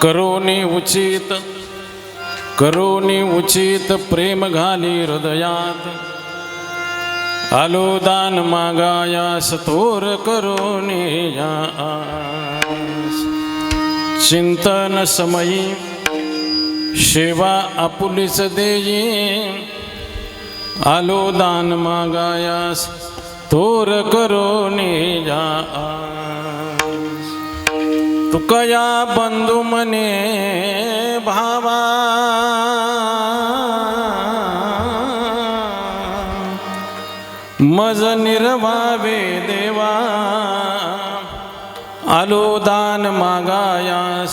करोनी उचित प्रेम घाली हृदयात आलो दान मागायास थोर करोनी यास चिंतन समयी सेवा आपुलीच देई आलो दान मागायास थोर करोनी यास तुकया बंधू मने भावा मज निर्वावे देवा आलो दान मागायास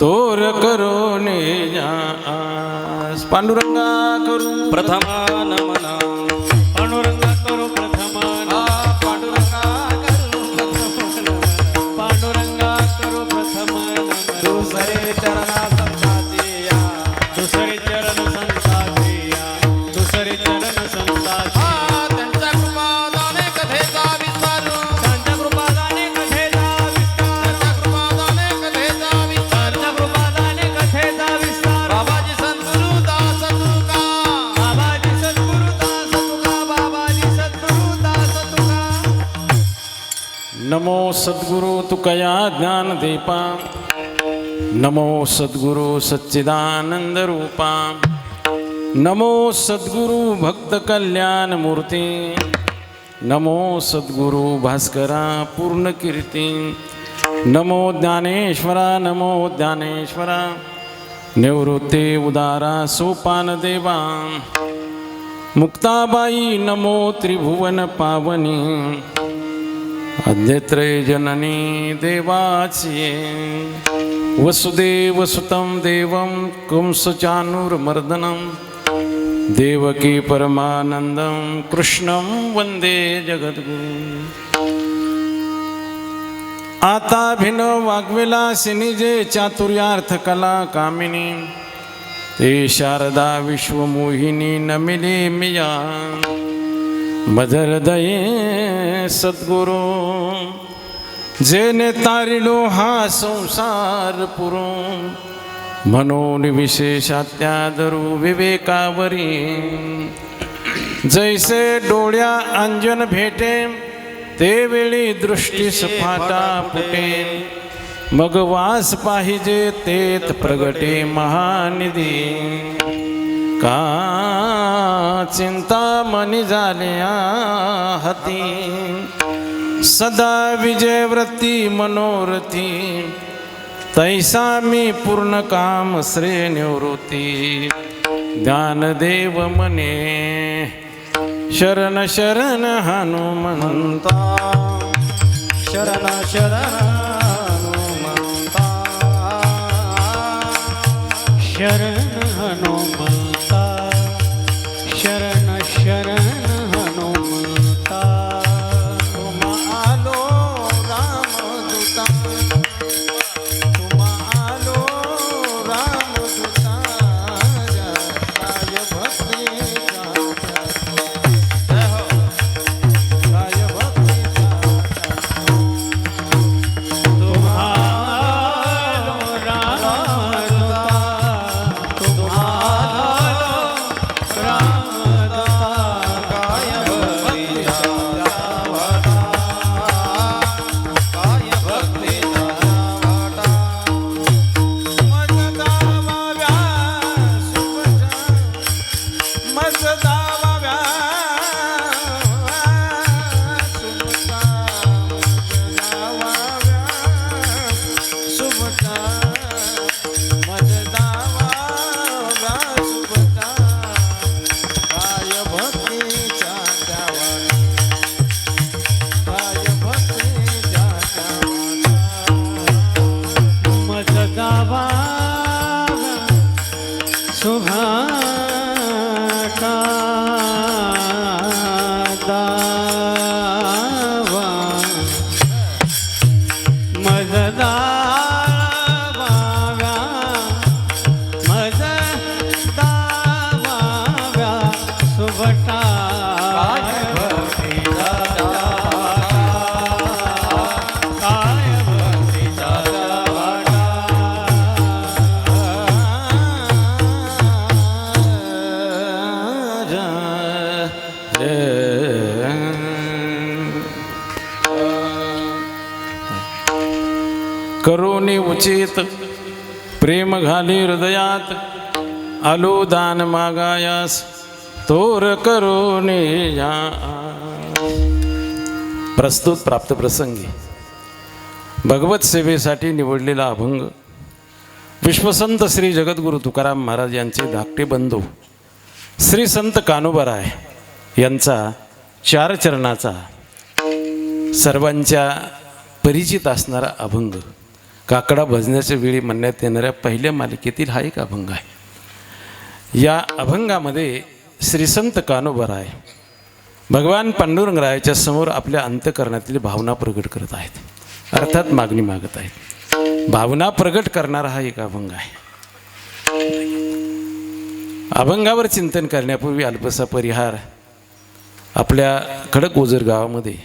तोर करोने यास पांडुरंगा करू प्रथमा नमना पांडुरंगा करू प्रथमा पांडुरंगा करू पांडुरंगा करू प्रथमा दुसरे चरणा संताची या दुसरे चरण संताची या दुसरे चरण संताची त्यांच्या कृपादाने कथेचा विस्तार त्यांच्या कृपादाने कथेचा विस्तार त्यांच्या कृपादाने कथेचा विस्तार त्यांच्या कृपादाने कथेचा विस्तार बाबाजी सद्गुरु दास तुका बाबाजी सद्गुरु दास तुका बाबाजी सद्गुरु दास तुका नमो सद्गुरु तुकया ज्ञान दीपा नमो सद्गुरु सच्चिदानंद रूपा नमो सद्गुरु भक्त कल्याण मूर्ती नमो सद्गुरु भास्करा पूर्ण कीर्ती नमो ज्ञानेश्वरा नमो ज्ञानेश्वरा निवृत्ती उदारा सोपान देवा मुक्ताबाई नमो त्रिभुवन पावनी अद्यत्रय जननी देवाची वसुदेव सुतं देवं कंसचाणूरमर्दनं देवकी परमानंदं कृष्णं वंदे जगद्गुरु आता भिनव वाग्विलासी निजे चातुर्यार्थ कला कामिनी ते शारदा विश्वमोहिनी नमिले मिया मदर दये सद्गुरु जेने तारिलो हा संसार पुरो म्हणून विशेषात्यादरू विवेकावरी जैसे डोळ्या अंजन भेटे ते वेळी दृष्टी सफाटा फुटे मग वास पाहिजे तेत प्रगटे महानिधी का चिंता मनी झाल्या हाती सदा विजयव्रती मनोरथी तैसा मी पूर्ण काम श्रेय निवृत्ती ज्ञानदेव मने शरण शरण हनुमंता शरण शरण हनुमंता शरण हनुमंता शरण शरण हनुमंता तुम आलो रामदूता तुम आलो रामदूता जय भक्ती जय हो जय भक्ती तुम्हारो रामदूता करोनी उचित प्रेम घाली हृदयात आलो दान मागायास तोर करोनी या. प्रस्तुत प्राप्त प्रसंगी भगवत सेवेसाठी निवडलेला अभंग विश्वसंत श्री जगद्गुरु तुकाराम महाराज यांचे धाकटे बंधू श्री संत कान्होबाराय यांचा चार चरणाचा सर्वांच्या परिचित असणारा अभंग काकडा भजण्याच्या वेळी म्हणण्यात येणाऱ्या पहिल्या मालिकेतील हा एक अभंग आहे. या अभंगामध्ये श्री संत कान्होबाराय भगवान पांडुरंगरायाच्या समोर आपल्या अंतःकरणातील भावना प्रगट करत आहेत, अर्थात मागणी मागत आहेत. भावना प्रगट करणारा हा एक अभंग आहे. अभंगावर चिंतन करण्यापूर्वी अल्पसा परिहार. आपल्या खडक ओझर गावामध्ये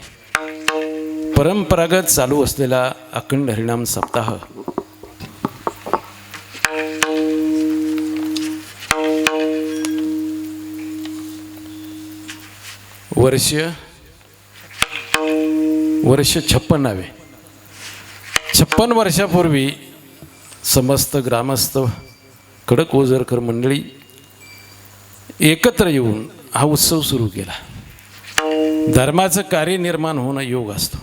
परंपरागत चालू असलेला अखंड हरिनाम सप्ताह वर्ष 56. 56 वर्षापूर्वी समस्त ग्रामस्थ खडक ओझरकर मंडळी एकत्र येऊन हा उत्सव सुरू केला. धर्माचं कार्य निर्माण होणं योग असतो,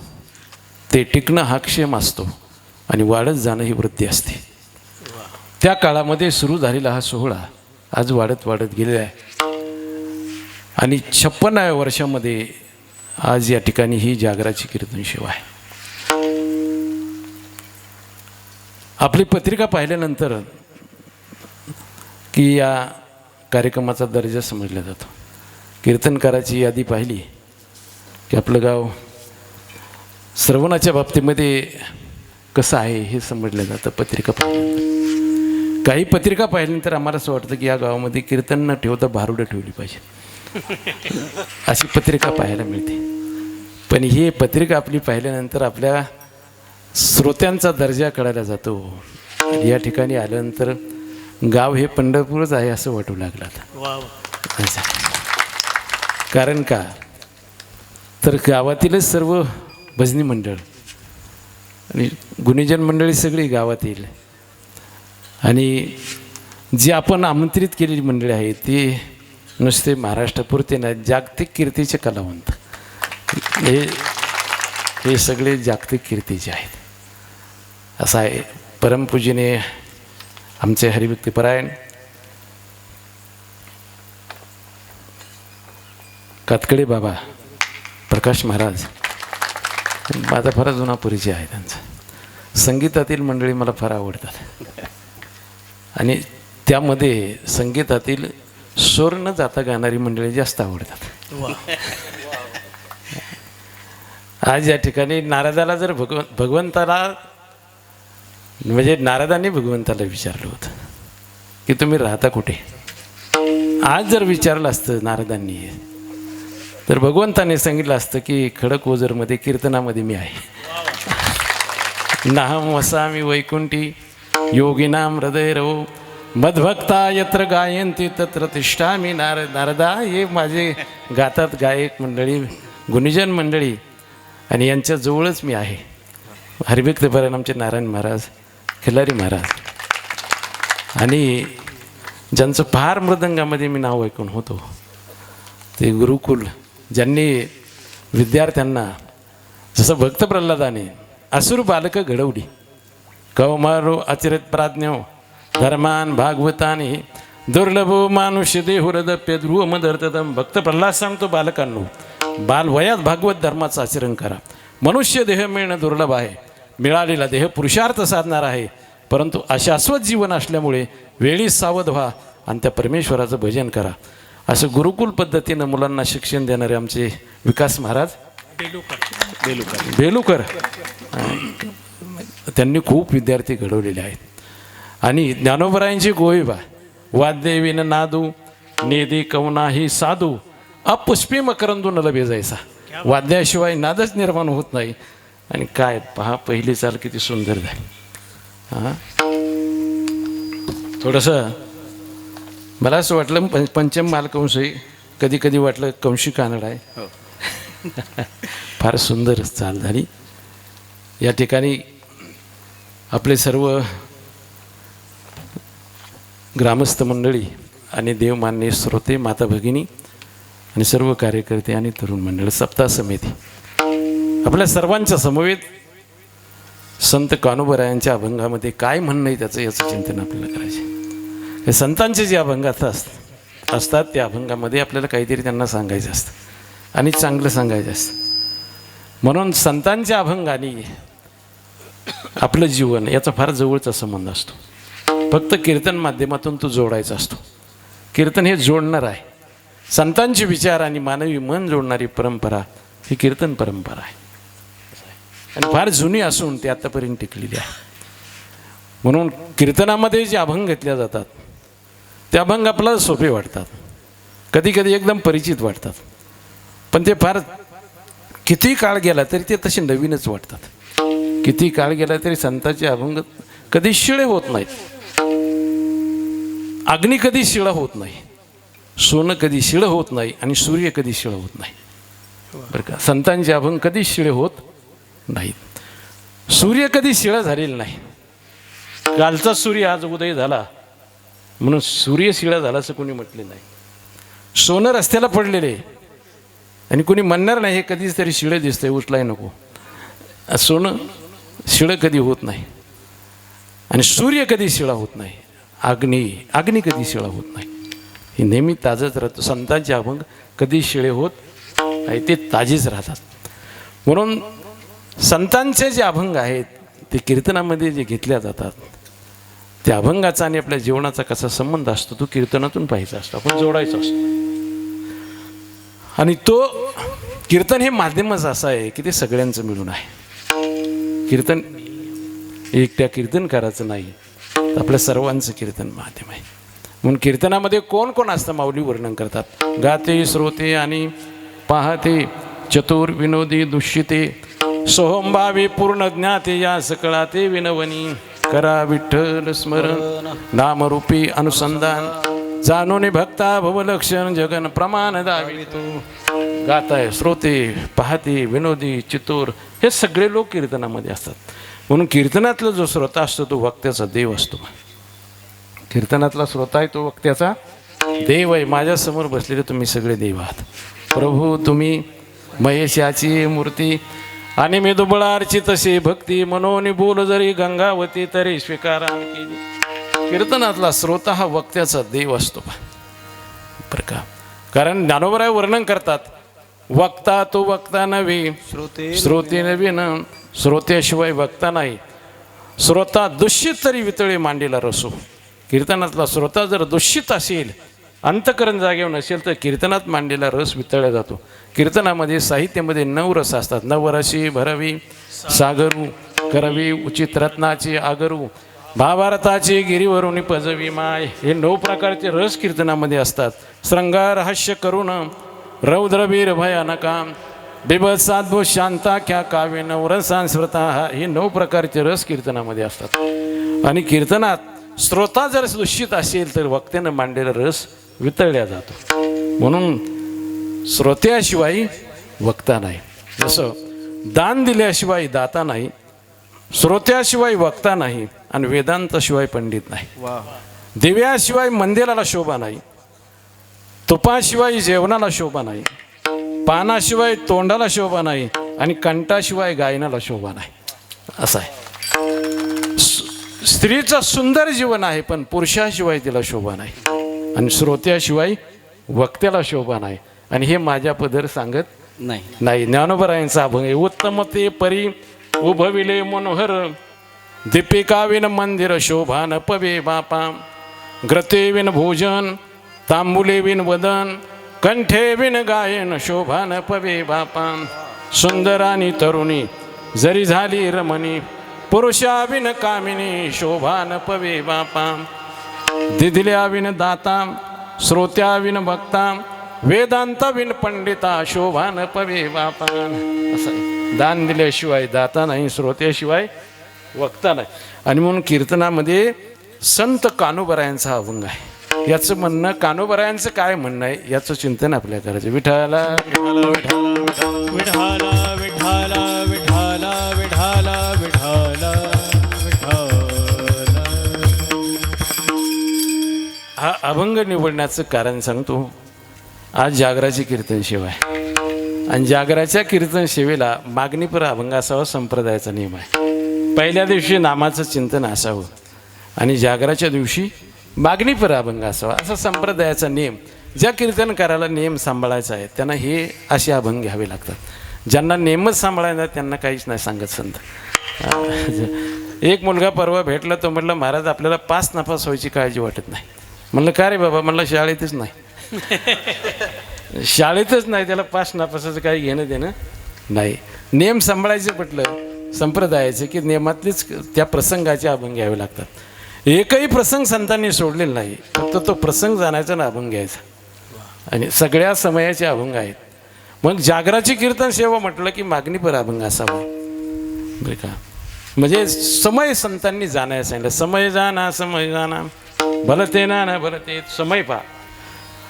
ते टिकणं हा क्षेम असतो आणि वाढत जाणं ही वृद्धी असते. त्या काळामध्ये सुरू झालेला हा सोहळा आज वाढत गेलेला आहे आणि 56व्या वर्षामध्ये आज या ठिकाणी ही जागराची कीर्तन सेवा आहे. आपली पत्रिका पाहिल्यानंतर की या कार्यक्रमाचा दर्जा समजला जातो. कीर्तनकाराची यादी पाहिली की आपलं गाव श्रवणाच्या बाबतीमध्ये कसं आहे हे समजलं जातं पत्रिका पाहिल्यानंतर. काही पत्रिका पाहिल्यानंतर आम्हाला असं वाटतं की या गावामध्ये कीर्तन न ठेवता भारुडं ठेवली पाहिजे अशी पत्रिका पाहायला मिळते. पण ही पत्रिका आपली पाहिल्यानंतर आपल्या श्रोत्यांचा दर्जा कळायला जातो. या ठिकाणी आल्यानंतर गाव हे पंढरपूरच आहे असं वाटू लागलं आता. कारण का तर गावातीलच सर्व भजनी मंडळ आणि गुणीजन मंडळी सगळी गावातील आणि जी आपण आमंत्रित केलेली मंडळी आहेत ती नुसते महाराष्ट्रापुरते नाही, जागतिक कीर्तीचे कलावंत हे सगळे जागतिक कीर्तीचे आहेत. असं आहे. परमपूजनीय आमचे हरिभक्तीपरायण कातकडे बाबा प्रकाश महाराज, माझा फार जुना परिचय आहे त्यांचा. संगीतातील मंडळी मला फार आवडतात आणि त्यामध्ये संगीतातील स्वर न जाता गाणारी मंडळी जास्त आवडतात. आज या ठिकाणी नारदाला जर भगवंताला म्हणजे नारदांनी भगवंताला विचारलं होतं की तुम्ही राहता कुठे. आज जर विचारलं असतं नारदांनी तर भगवंताने सांगितलं असतं की खडक ओझरमध्ये कीर्तनामध्ये मी आहे. नाहम वसामी वैकुंठी योगिनाम हृदय रवो मद्भक्ता यत्र गायंती तत्र तिष्ठामी. नारदा हे माझे गातात गायक मंडळी, गुणीजन मंडळी आणि यांच्या जवळच मी आहे. हरिभक्तीपरायण आमचे नारायण महाराज, खिलारी महाराज आणि ज्यांचं फार मृदंगामध्ये मी नाव ऐकून होतो ते गुरुकुल, ज्यांनी विद्यार्थ्यांना जसं भक्त प्रल्हादाने असुर बालक घडवली. कौमारो अचिरत प्राज्ञो धर्मान भागवताने दुर्लभो मानुष्य देहुरदप्य ध्रुव मदर्थदम. भक्त प्रल्हाद सांगतो बालकांनो, बालवयात भागवत धर्माचं आचरण करा. मनुष्य देह मिळणं दुर्लभ आहे, मिळालेला देह पुरुषार्थ साधणार आहे, परंतु अशाश्वत जीवन असल्यामुळे वेळी सावध व्हा आणि त्या परमेश्वराचं भजन करा. असं गुरुकुल पद्धतीनं मुलांना शिक्षण देणारे आमचे विकास महाराज बेलुकर त्यांनी खूप विद्यार्थी घडवलेले आहेत. आणि ज्ञानोबरायांची गोविबा वाद्यविन नादू नेदी कवनाही साधू अपुष्पी मकरंदू न लभे जायचा. वाद्याशिवाय नादच निर्माण होत नाही. आणि काय पहा पहिली चाल किती सुंदर झाली. हां थोडंसं मला असं वाटलं पंचम मालकंश आहे, कधी कधी वाटलं कंशी कानड आहे. फार सुंदर चाल झाली. या ठिकाणी आपले सर्व ग्रामस्थ मंडळी आणि देवमान्य श्रोते, माता भगिनी आणि सर्व कार्यकर्ते आणि तरुण मंडळ, सप्ताह समिती, आपल्या सर्वांच्या समवेत संत कान्होबारायांच्या अभंगामध्ये काय म्हणणं आहे त्याचं याचं चिंतन आपल्याला करायचे. हे संतांचे जे अभंग असतात त्या अभंगामध्ये आपल्याला काहीतरी त्यांना सांगायचं असतं आणि चांगलं सांगायचं असतं. म्हणून संतांच्या अभंगाने आपलं जीवन याचा फार जवळचा संबंध असतो. फक्त कीर्तन माध्यमातून तो जोडायचा असतो. कीर्तन हे जोडणार आहे. संतांचे विचार आणि मानवी मन जोडणारी परंपरा ही कीर्तन परंपरा आहे आणि फार जुनी असून ती आतापर्यंत टिकलेली आहे. म्हणून कीर्तनामध्ये जे अभंग घेतल्या जातात ते अभंग आपल्याला सोपे वाटतात, कधी कधी एकदम परिचित वाटतात, पण ते फार किती काळ गेला तरी ते तसे नवीनच वाटतात. किती काळ गेला तरी संतांचे अभंग कधी शिळे होत नाहीत. अग्नी कधी शिळा होत नाही, सोनं कधी शिळं होत नाही आणि सूर्य कधी शिळं होत नाही. बरं का, संतांचे अभंग कधी शिळे होत नाहीत. सूर्य कधी शिळा झालेला नाही. कालचा सूर्य आज उदय झाला म्हणून सूर्य शिळा झाला असं कोणी म्हटले नाही. सोनं रस्त्याला पडलेले आणि कोणी म्हणणार नाही हे कधीच तरी शिळे दिसतंय, उचलाय नको. सोनं शिळं कधी होत नाही आणि सूर्य कधी शिळा होत नाही. अग्नी कधी शिळा होत नाही. हे नेहमी ताजंच राहतं. संतांचे अभंग कधी शिळे होत नाही, ते ताजेच राहतात. म्हणून संतांचे जे अभंग आहेत ते कीर्तनामध्ये जे घेतल्या जातात त्या अभंगाचा आणि आपल्या जीवनाचा कसा संबंध असतो तो कीर्तनातून पाहायचा असतो, आपण जोडायचा असतो. आणि तो कीर्तन हे माध्यमच असं आहे की ते सगळ्यांचं मिळून आहे. कीर्तन एकट्या कीर्तनकाराचं नाही, तर आपल्या सर्वांचं कीर्तन माध्यम आहे. म्हणून कीर्तनामध्ये कोण कोण असतं माऊली वर्णन करतात. गाते, श्रोते आणि पाहते, चतुर, विनोदी, दुष्यिते, सोहंभावे, पूर्ण ज्ञाते, या सकळाते विनवनी, करा विठ्ठल स्मरण, नामरूपी अनुसंधान, जाणून भक्ता भवलक्षण, जगन प्रमाण दावितो. गाताय, श्रोते, पाहते, विनोदी, चितूर हे सगळे लोक कीर्तनामध्ये असतात. म्हणून कीर्तनातला जो श्रोता असतो तो वक्त्याचा देव असतो. कीर्तनातला श्रोता आहे तो वक्त्याचा देव आहे. माझ्यासमोर बसलेले तुम्ही सगळे देव आहात. प्रभू तुम्ही महेशाची मूर्ती आणि मी दुबळारची तशी भक्ती, मनोनी बोल जरी गंगावती तरी स्वीकारा केली. कीर्तनातला श्रोता हा वक्त्याचा देव असतो बरं का. कारण ज्ञानोबराय वर्णन करतात, वक्ता तो वक्ता नव्हे, श्रोते नव्हे न, श्रोत्याशिवाय वक्ता नाही. श्रोता दूषित तरी वितळे मांडीला रसो. कीर्तनातला श्रोता जर दूषित असेल, अंतकरण जागेवर नसेल तर कीर्तनात मांडलेला रस वितळला जातो. कीर्तनामध्ये साहित्यामध्ये 9 रस असतात. नवरसी भरवी, सागरू करवी, उचित रत्नाची आगरू, भावार्थाची गिरीवरून पजवी माय, हे 9 प्रकारचे रस कीर्तनामध्ये असतात. श्रृंगार हास्य करुण, रौद्रवीर भयानका, बिभत्स साद्भुत शांताख्या काव्य नवरसांस्मृता, हे 9 प्रकारचे रस कीर्तनामध्ये असतात. आणि कीर्तनात श्रोता जर दूषित असेल तर वक्त्यानं मांडलेला रस वितळला जातो. म्हणून श्रोत्याशिवाय वक्ता नाही. जसं दान दिल्याशिवाय दाता नाही, श्रोत्याशिवाय वक्ता नाही आणि वेदांताशिवाय पंडित नाही. दिव्याशिवाय मंदिराला शोभा नाही, तुपाशिवाय जेवणाला शोभा नाही, पानाशिवाय तोंडाला शोभा नाही आणि कंठाशिवाय गायनाला शोभा नाही. असं आहे. स्त्रीचं सुंदर जीवन आहे पण पुरुषाशिवाय तिला शोभा नाही आणि श्रोत्याशिवाय वक्त्याला शोभा नाही. आणि हे माझ्या पदर सांगत नाही. ज्ञानोबरायांचा अभंग आहे. उत्तम ते परी उभविले मनोहर, दीपिका विन मंदिर शोभान पवे बापा, ग्रते विन भोजन, तांबुले विन वदन, कंठे विन गायन शोभान पवे बापा. सुंदर आणि तरुणी जरी झाली रमणी, पुरुषा विन कामिनी शोभान पवे बापा. दिदिल्या विन दाता, श्रोत्या विन भक्ता, वेदांत विन पंडिता शोभान पवे बापा. असं दान दिल्याशिवाय दाता नाही, श्रोत्याशिवाय वक्ता नाही. आणि म्हणून कीर्तनामध्ये संत कान्होबारायांचा अभंग आहे. याचं म्हणणं, कान्होबारायांचं काय म्हणणं आहे याचं चिंतन आपल्याला करायचं. विठ्ठला विठ्ठला विठ्ठला विठ्ठला विठ्ठला विठ्ठला विठ्ठला विठ्ठला अभंग निवडण्याचं कारण सांगतो. आज जागराची कीर्तन सेवा आहे आणि जागराच्या कीर्तन सेवेला मागणीपर अभंग असावा संप्रदायाचा नियम आहे. पहिल्या दिवशी नामाचं चिंतन असावं आणि जागराच्या दिवशी मागणीपर अभंग असावा असा संप्रदायाचा नियम. ज्या कीर्तनकाराला नियम सांभाळायचा आहे त्यांना हे असे अभंग घ्यावे लागतात. ज्यांना नेमच सांभाळायला त्यांना काहीच नाही सांगत संत. एक मुलगा परवा भेटला, तो म्हटलं महाराज आपल्याला पास नापास व्हायची काळजी वाटत नाही. म्हणलं का रे बाबा? म्हणलं शाळेतच नाही. शाळेतच नाही, त्याला पास नापासाचं काही घेणं देणं नाही. नियम सांभाळायचं म्हटलं संप्रदायाचं की नियमातलीच त्या प्रसंगाचे अभंग घ्यावे लागतात. एकही प्रसंग संतांनी सोडलेला नाही, फक्त तो प्रसंग जाण्याचा ना अभंग घ्यायचा आणि सगळ्या समयाचे अभंग आहेत. मग जागराची कीर्तन सेवा म्हटलं की मागणीपर अभंग असावा बरं का. म्हणजे समय संतांनी जाण्यास सांगितलं. समय जाना भलते ना भलते. समय पहा,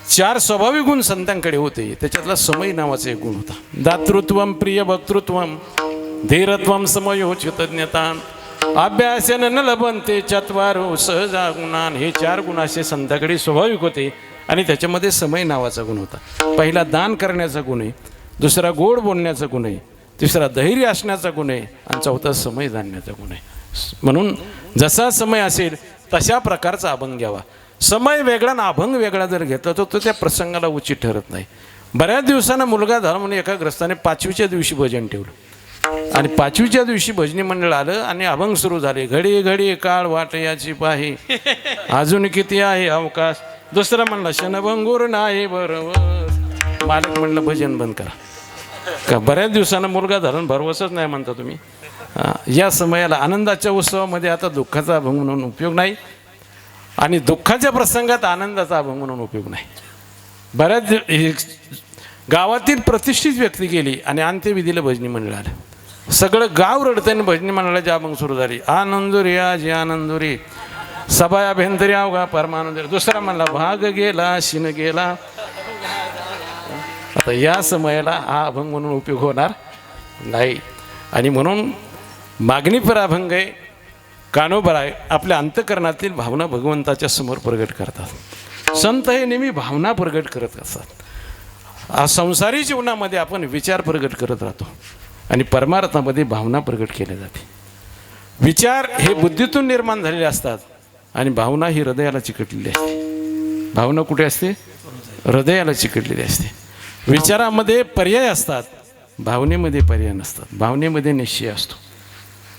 4 स्वाभाविक गुण संतांकडे होते. त्याच्यातला समय नावाचा एक गुण होता. दातृत्वम प्रिय वक्तृत्वम धीरत्वम समयोचितज्ञता अभ्यासेन न लभन्ते चत्वारो सहजा गुणान. हे 4 गुण असे संतांकडे स्वाभाविक होते आणि त्याच्यामध्ये समय नावाचा गुण होता. पहिला दान करण्याचा गुण आहे, दुसरा गोड बोलण्याचा गुण आहे, तिसरा धैर्य असण्याचा गुण आहे आणि चौथा समय जाणण्याचा गुण आहे. म्हणून जसा समय असेल तशा प्रकारचा अभंग घ्यावा. समय वेगळा ना अभंग वेगळा जर घेतला तर तो त्या प्रसंगाला उचित ठरत नाही. बऱ्याच दिवसानं मुलगा झाला म्हणून एका ग्रस्ताने 5वीच्या दिवशी भजन ठेवलं आणि 5वीच्या दिवशी भजनी मंडळ आलं आणि अभंग सुरू झाले. घडी घडी काळ वाट याची पाही अजून किती आहे अवकाश. दुसरा म्हणला शनभंगूर नाही बरोबर. मालक म्हणलं भजन बंद करा. का बऱ्याच दिवसानं मुलगा धरून भरवसच नाही म्हणता तुम्ही. या समयाला आनंदाच्या उत्सवामध्ये आता दुःखाचा अभंग म्हणून उपयोग नाही आणि दुःखाच्या प्रसंगात आनंदाचा अभंग म्हणून उपयोग नाही. बऱ्याच गावातील प्रतिष्ठित व्यक्ती गेली आणि अंत्यविधीला भजनी मंडळ आलं. सगळं गाव रडताना भजनी मंडळाची अभंग सुरू झाली. आनंदुरी आजी आनंदुरी सभा अभ्यंतरी अवघा परमानंद. दुसरा म्हणला भाग गेला शिन गेला. आता या समयाला हा अभंग म्हणून उपयोग होणार नाही आणि म्हणून मागणीपर अभंग आहे. कानोबराय आपल्या अंतःकरणातील भावना भगवंताच्या समोर प्रगट करतात. संत हे नेहमी भावना प्रगट करत असतात. संसारी जीवनामध्ये आपण विचार प्रगट करत राहतो आणि परमार्थामध्ये भावना प्रगट केल्या जाते. विचार हे बुद्धीतून निर्माण झालेले असतात आणि भावना ही हृदयाला चिकटलेली असते. भावना कुठे असते? हृदयाला चिकटलेली असते. विचारामध्ये पर्याय असतात, भावनेमध्ये पर्याय नसतात. भावनेमध्ये निश्चय असतो,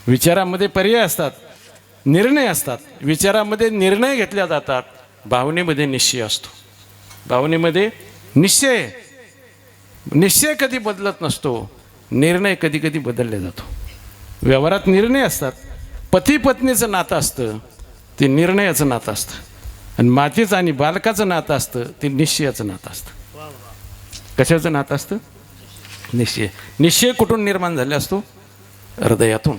विचारामध्ये पर्याय असतात, निर्णय असतात. विचारामध्ये निर्णय घेतल्या जातात, भावनेमध्ये निश्चय असतो. भावनेमध्ये निश्चय कधी बदलत नसतो, निर्णय कधी कधी बदलला जातो. व्यवहारात निर्णय असतात. पती पत्नीचं नातं असतं ते निर्णयाचं नातं असतं आणि मातेचं आणि बालकाचं नातं असतं ते निश्चयाचं नातं असतं. कशाचं नातं असतं? निश्चय. निश्चय कुठून निर्माण झाले असतो? हृदयातून.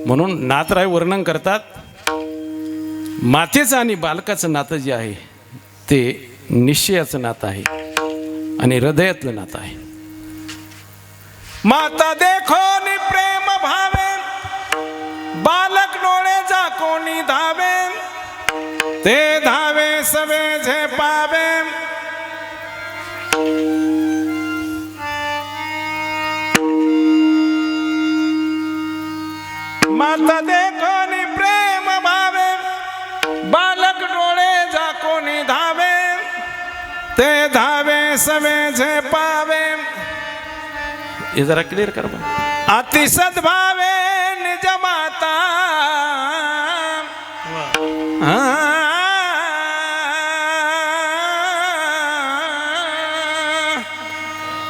म्हणून नाथराय वर्णन करतात, मातेचं आणि बालकाचं नातं जे आहे ते निश्चयाचं नातं आहे आणि हृदयातलं नातं आहे. माता देखो नि प्रेम भावे, बालक डोळे जा कोणी धावे, ते धावे सवे झेपावे. माता देखो नि प्रेम भावे, बालक डोळे जा कोणी धावे, ते धावे सवे झेपावे. हे जरा क्लिअर कर. अति सद्भावे निज माता,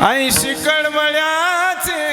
ऐशी कळवळ्याचे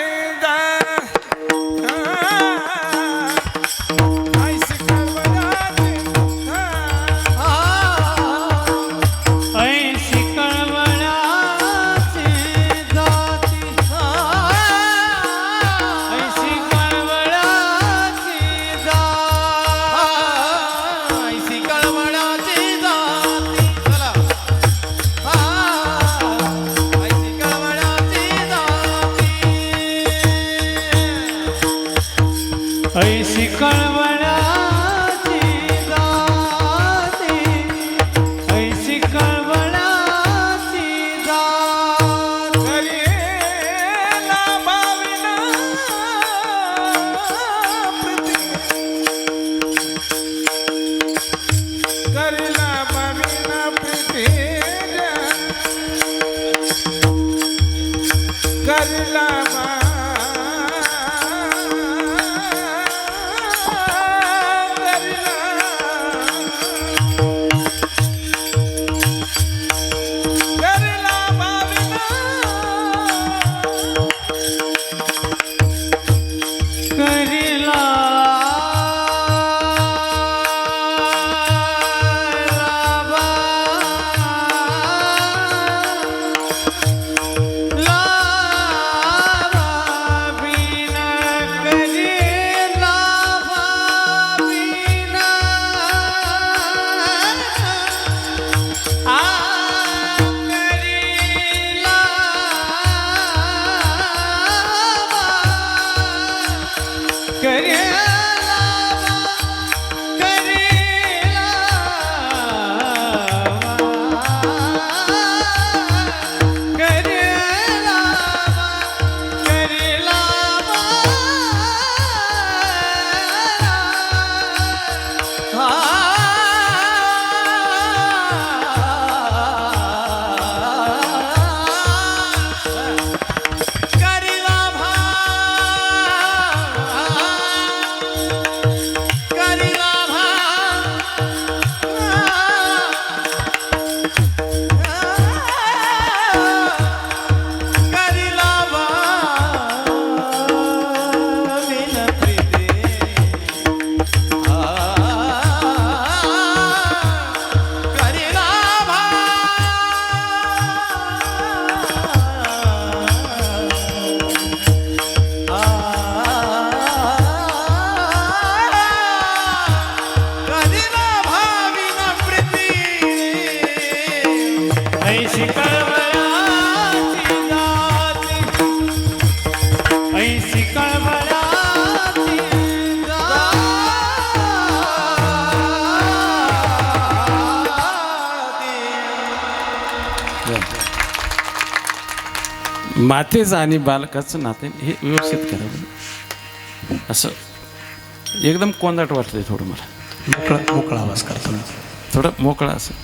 मातेचं आणि बालकाचं नाते हे व्यवस्थित करावं. असं एकदम कोंदाट वाटतंय थोडं मला. मोकळा आवाज करतो मी. थोडं मोकळा असं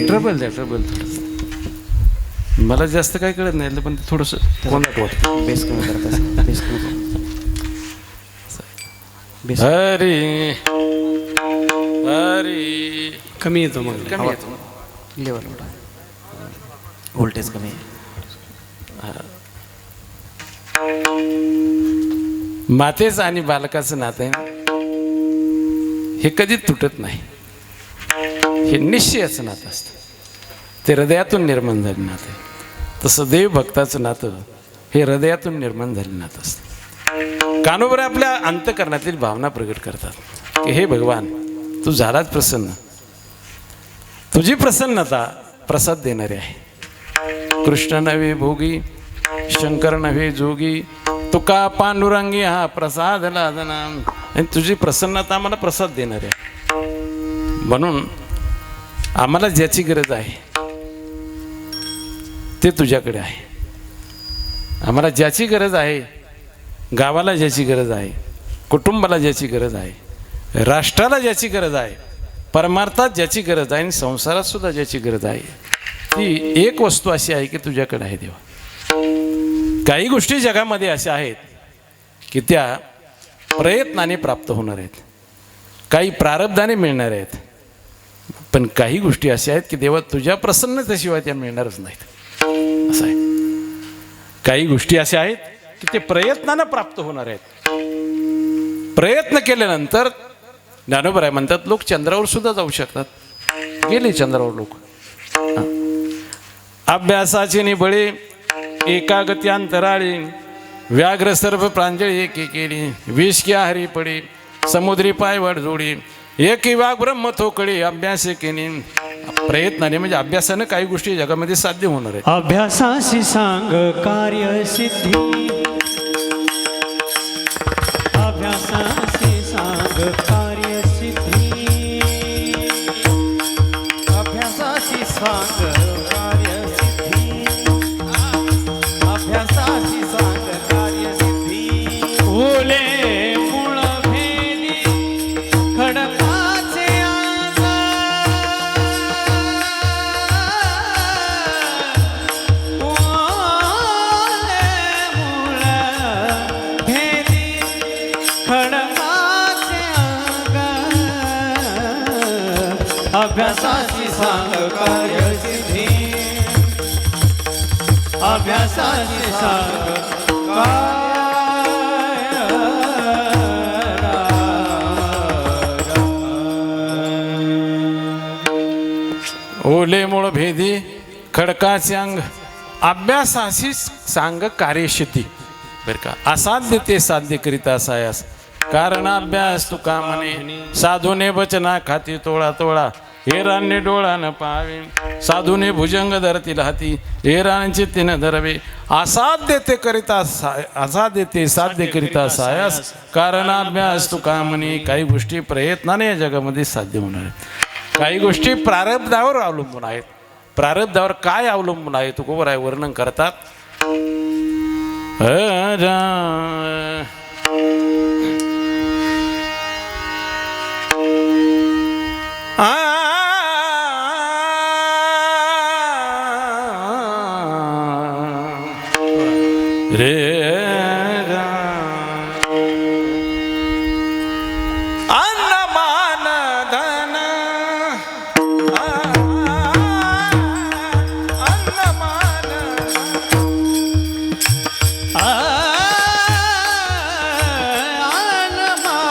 ट्रबल द्या ट्रबल थोडं. मला जास्त काही कळत नाही पण ते थोडंसं कोंदाट वाटतं. बेस कमी करत बेस कमी बेस हरी हरी कमी येतो मग कमी येतो. लेवल व्होल्टेज कमी आहे. मातेचं आणि बालकाचं नातं आहे हे कधीच तुटत नाही. हे निश्चयाचं नातं असतं. ते हृदयातून निर्माण झालेलं नातं आहे. तसं देवभक्ताचं नातं हे हृदयातून निर्माण झालेलं नातं असतं. कानोबरे आपल्या अंतःकरणातील भावना प्रगट करतात की हे भगवान तू झालाच प्रसन्न. तुझी प्रसन्नता प्रसाद देणारी आहे. कृष्ण नव्हे भोगी शंकर नव्हे जोगी तुका पांडुरंगी हा प्रसाद लादना. आणि तुझी प्रसन्नता आम्हाला प्रसाद देणार आहे. म्हणून आम्हाला ज्याची गरज आहे ते तुझ्याकडे आहे. आम्हाला ज्याची गरज आहे, गावाला ज्याची गरज आहे, कुटुंबाला ज्याची गरज आहे, राष्ट्राला ज्याची गरज आहे, परमार्थात ज्याची गरज आहे आणि संसारात सुद्धा ज्याची गरज आहे, ती एक वस्तू अशी आहे की तुझ्याकडे आहे देवा. काही गोष्टी जगामध्ये अशा आहेत की त्या प्रयत्नाने प्राप्त होणार आहेत, काही प्रारब्धाने मिळणार आहेत. पण काही गोष्टी अशा आहेत की देवा तुझ्या प्रसन्नतेशिवाय त्या मिळणारच नाहीत. असं आहे. काही गोष्टी अशा आहेत की ते प्रयत्नानं प्राप्त होणार आहेत. प्रयत्न केल्यानंतर ज्ञानोबराय म्हणतात लोक चंद्रावर सुद्धा जाऊ शकतात. गेले चंद्रावर लोक. अभ्यासाचे निबळे एकागती अंतराळी व्याघ्र सर्व प्रांजळी एके केली विष क्या हरी पडी समुद्री पायवड जोडी एकी वाघ ब्रह्म थोकडी अभ्यास केली. प्रयत्नाने म्हणजे अभ्यासानं काही गोष्टी जगामध्ये साध्य होणार आहेत. अभ्यासाशी सांग कार्यसिद्धी. अभ्यासाशी सांग कार्यसिद्धी. अभ्यासाशी सांग कार्यसिद्धी. अभ्यासाशी सांग कार्यसिद्धी. ओले मूळ भेदी खडकाचे अंग. ओले मूळ भेदी खडकाचे अंग. अभ्यासाची सांग कार्यसिद्धी. अभ्यासाची सांग ओले मूळ भेदी खडकाचे अंग अभ्यासाशी सांग कार्यसिद्धी. बरं का. असाध्य ते साध्य करीता सायास कारण अभ्यास तुका म्हणे साधूने वचना खाती तोळा तोळा हेरांनी डोळा न पाहावे साधूने भुजंग धरतील हाती हेरांचे तिन धरवे असाध्य ते करिता असाध्य ते साध्य करिता सायास कारण अभ्यास तुका म्हणे. काही गोष्टी प्रयत्नाने या जगामध्ये साध्य होणार आहेत. काही गोष्टी प्रारब्धावर अवलंबून आहेत. प्रारब्धावर काय अवलंबून आहे तुकोबराय वर्णन करतात. रे अन्नमान धन अन्नमान अन्नमान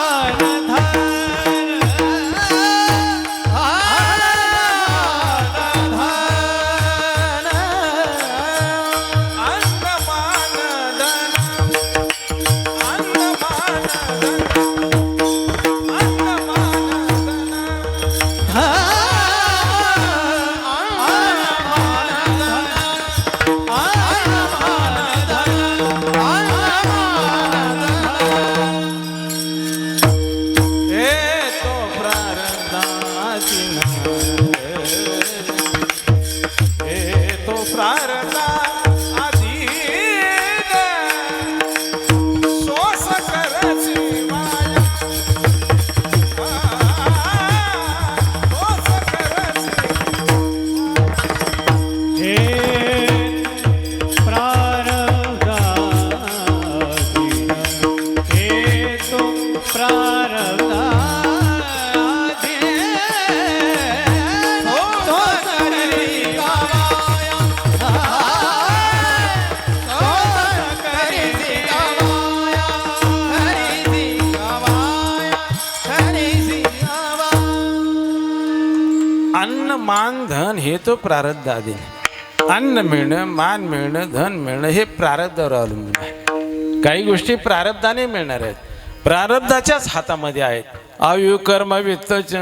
प्रारब्धा अन्न मान धन हे तो प्रारब्ध आधी अन्न मिळणं मान मिळणं धन मिळणं हे प्रारब्धावर अवलंबून आहे. काही गोष्टी प्रारब्धाने मिळणार आहेत, प्रारब्धाच्याच हातामध्ये आहेत. आयु कर्म वित्तच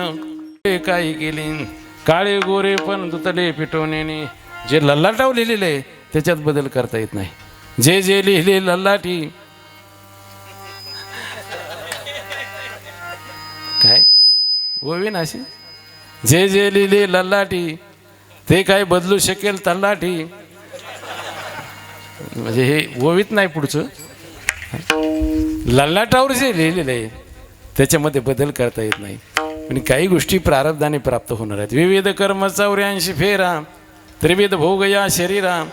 काही केली काळे गोरे पण दुतले पिटवणे. जे लल्लाटाव लिहिलेलं आहे त्याच्यात बदल करता येत नाही. जे जे लिहिले लल्लाटी काय ओवी नाशी जे जे लिहिले लल्लाटी ते काय बदलू शकेल तल्लाटी. म्हणजे हे ओवीत नाही, पुढचं लल्लाटावर जे लिहिलेलं आहे त्याच्यामध्ये बदल करता येत नाही. आणि काही गोष्टी प्रारब्धाने प्राप्त होणार आहेत. विविध कर्म 84 फेरा त्रिविध भोग या शरीरा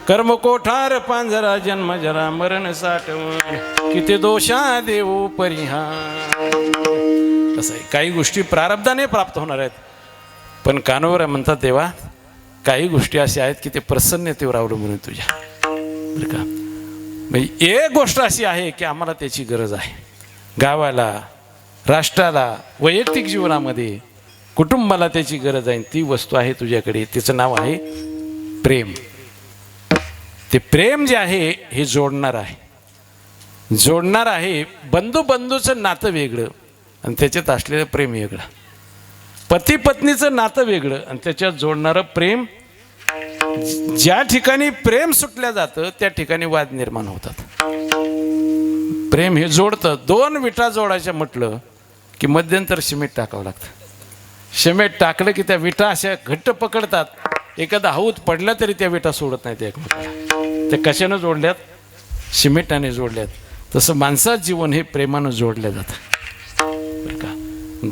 कर्म कोठार पांजरा जन्म जरा मरण साठवण किती दोषा देऊ परिहार. असं आहे, काही गोष्टी प्रारब्धाने प्राप्त होणार आहेत. पण कानवर म्हणतात तेव्हा काही गोष्टी अशा आहेत की ते प्रसन्नतेवर अवलंबून आहे तुझ्या, बरं का. म्हणजे एक गोष्ट अशी आहे की आम्हाला त्याची गरज आहे. गावाला, राष्ट्राला, वैयक्तिक जीवनामध्ये, कुटुंबाला त्याची गरज आहे. ती वस्तू आहे तुझ्याकडे, तिचं नाव आहे प्रेम. ते प्रेम जे आहे हे जोडणार आहे. बंधू बंधूचं नातं वेगळं आणि त्याच्यात असलेलं प्रेम वेगळं. पती पत्नीचं नातं वेगळं आणि त्याच्यात जोडणारं प्रेम. ज्या ठिकाणी प्रेम सुटल्या जातं त्या ठिकाणी वाद निर्माण होतात. प्रेम हे जोडतं. 2 विटा जोडायच्या म्हटलं की मध्यंतर सिमेंट टाकावं लागतं. सिमेंट टाकलं की त्या विटा अशा घट्ट पकडतात. एखादा हौद पडला तरी त्या विटा सोडत नाहीत एकमेकाला. त्या कशानं जोडल्यात? सिमेंटाने जोडल्यात. तसं माणसाचं जीवन हे प्रेमानं जोडलं जातं, बरं का.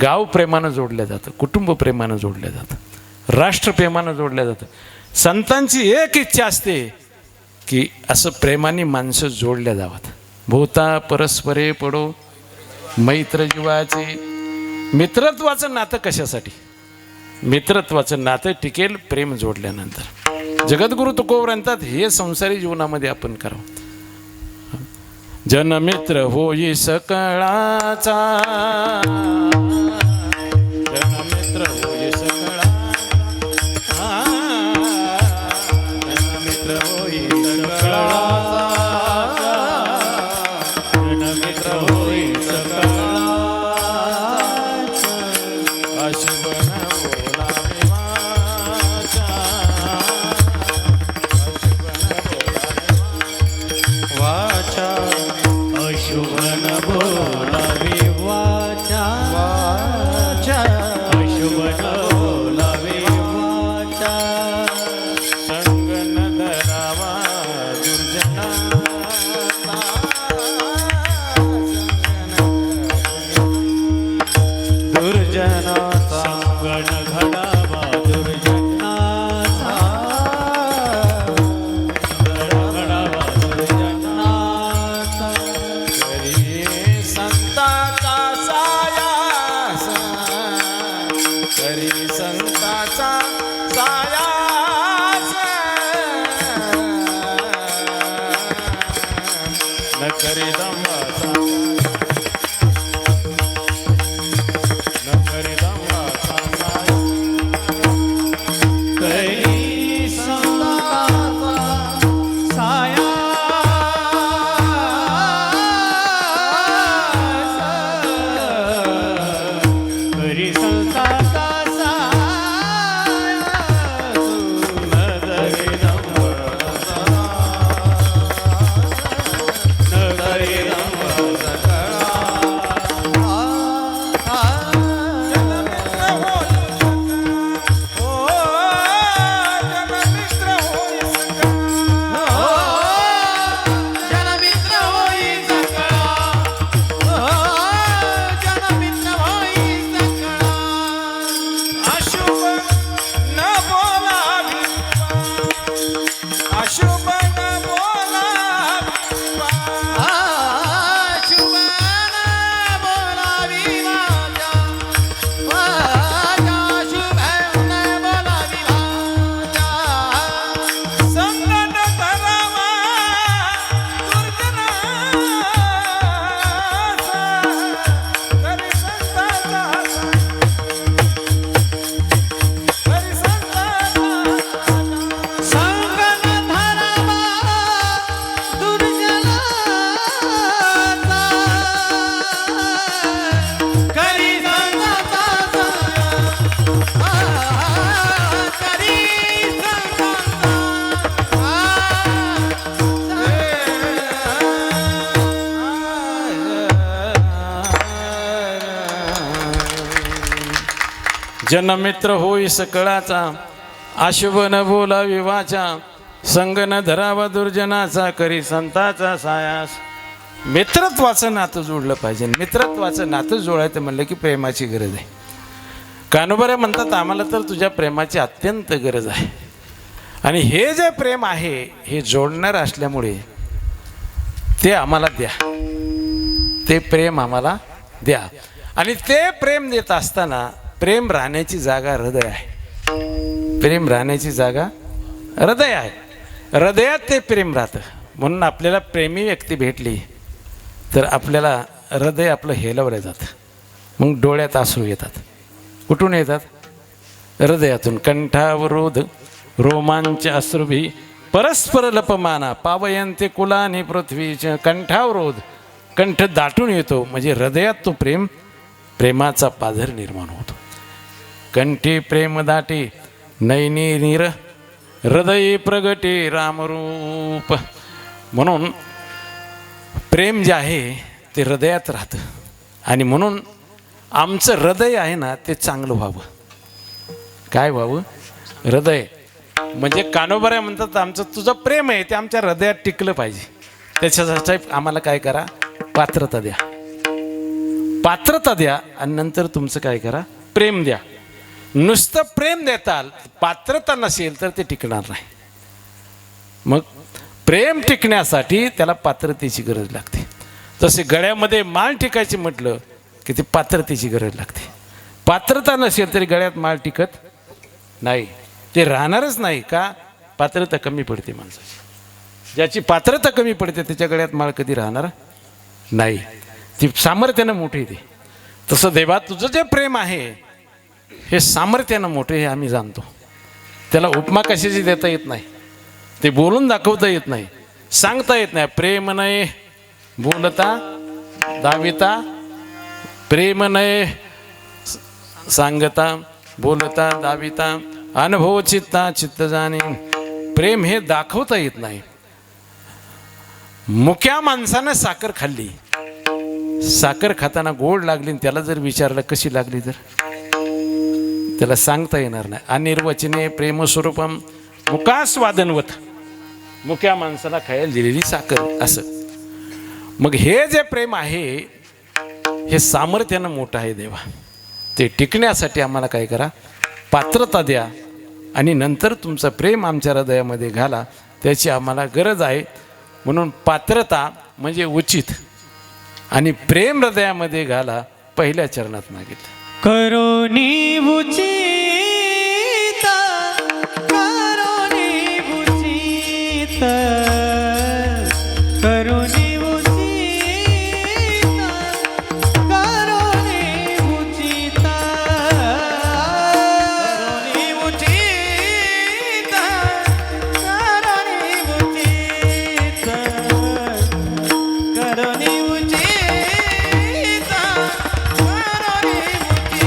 गाव प्रेमानं जोडलं जातं, कुटुंब प्रेमानं जोडलं जातं, राष्ट्र प्रेमानं जोडलं जातं. संतांची एक इच्छा असते की असं प्रेमाने माणसं जोडल्या जावात. भूता परस्परे पडो मैत्र जीवाचे. मित्रत्वाचं नातं कशासाठी? मित्रत्वाचं नातं टिकेल प्रेम जोडल्यानंतर. जगद्गुरु तुकोबर म्हणतात हे संसारी जीवनामध्ये आपण करावं. जनमित्र होई सकळाचा, जनमित्र होई सकळाचा, जनमित्र होई सकळाचा, जनमित्र होई सकळाचा. अशुभ न बोलावे वाचा, अशुभ न बोलावे वाचा अशुभ न बोलावे वाचा, वाचा अशुभ न बोलावे वाचा. संग न धरावा दुर्जनाचा, दुर्जनाचा संग न घडावा दुर्जनाचा, घडावा दुर्जनाचा. करी संताचा सायास, करी संताचा सायास. न करी दंबाचा, न करी दंबाचा सायास. करी संताचा साया, करी संताचा साया. जनमित्र होई सकळाचा, अशुभ न बोला विवाचा, संग न धरावा दुर्जनाचा, करी संताचा सायास. मित्रत्वाचं नातं जोडलं पाहिजे. मित्रत्वाचं नातं जोडायचं म्हणलं की प्रेमाची गरज आहे. कानोबऱ्या म्हणतात आम्हाला तर तुझ्या प्रेमाची अत्यंत गरज आहे. आणि हे जे प्रेम आहे हे जोडणार असल्यामुळे ते आम्हाला द्या, ते प्रेम आम्हाला द्या. आणि ते प्रेम देत असताना प्रेम राहण्याची जागा हृदय आहे. प्रेम राहण्याची जागा हृदय आहे. हृदयात ते प्रेम राहतं. म्हणून आपल्याला प्रेमी व्यक्ती भेटली तर आपल्याला हृदय आपलं हेलवलं जातं. मग डोळ्यात अश्रू येतात. कुठून येतात? हृदयातून. कंठावरोध रोमांच अश्रुभी परस्पर लपमाना, पावयंते कुलानी पृथ्वीच्या. कंठावरोध, कंठ दाटून येतो म्हणजे हृदयात तो प्रेमाचा पाझर निर्माण होतो. कंठी प्रेम दाटे नैनी नीर, हृदय प्रगटे रामरूप. म्हणून प्रेम जे आहे ते हृदयात राहतं. आणि म्हणून आमचं हृदय आहे ना ते चांगलं व्हावं. काय व्हावं? हृदय. म्हणजे कानोबऱ्या म्हणतात आमचं तुझं प्रेम आहे ते आमच्या हृदयात टिकलं पाहिजे. त्याच्यासाठी आम्हाला काय करा? पात्रता द्या. पात्रता द्या आणि नंतर तुमचं काय करा? प्रेम द्या. नुसतं प्रेम देताल, पात्रता नसेल तर ते टिकणार नाही. मग प्रेम टिकण्यासाठी त्याला पात्रतेची गरज लागते. जसे गळ्यामध्ये माळ टिकायची म्हटलं की ते पात्रतेची गरज लागते. पात्रता नसेल तरी गळ्यात माळ टिकत नाही, ते राहणारच नाही. का? पात्रता कमी पडते माणसाची. ज्याची पात्रता कमी पडते त्याच्या गळ्यात माळ कधी राहणार नाही. ती सामर्थ्यानं मोठी येते. तसं देवा तुझं जे प्रेम आहे हे सामर्थ्यानं मोठे हे आम्ही जाणतो. त्याला उपमा कशाची देता येत नाही, ते बोलून दाखवता येत नाही, सांगता येत नाही. प्रेम नये बोलता दाविता, प्रेम नये सांगता बोलता दाविता, अनुभव चित्ता चित्त जाणे. प्रेम हे दाखवता येत नाही. मुक्या माणसानं साखर खाल्ली, साखर खाताना गोड लागली, त्याला जर विचारलं कशी लागली तर त्याला सांगता येणार नाही. अनिर्वचने प्रेमस्वरूपम मुकास्वादनवत. मुक्या माणसाला खायला दिलेली साखर असं. मग हे जे प्रेम आहे हे सामर्थ्यानं मोठं आहे देवा. ते टिकण्यासाठी आम्हाला काय करा? पात्रता द्या आणि नंतर तुमचं प्रेम आमच्या हृदयामध्ये घाला. त्याची आम्हाला गरज आहे. म्हणून पात्रता म्हणजे उचित आणि प्रेम हृदयामध्ये घाला पहिल्या चरणात मागितलं. करोनी उचित, करोनी उचित, करोनी उचित, करोनी उचित, करोनी उचित, करोनी उचित, करोनी उचित.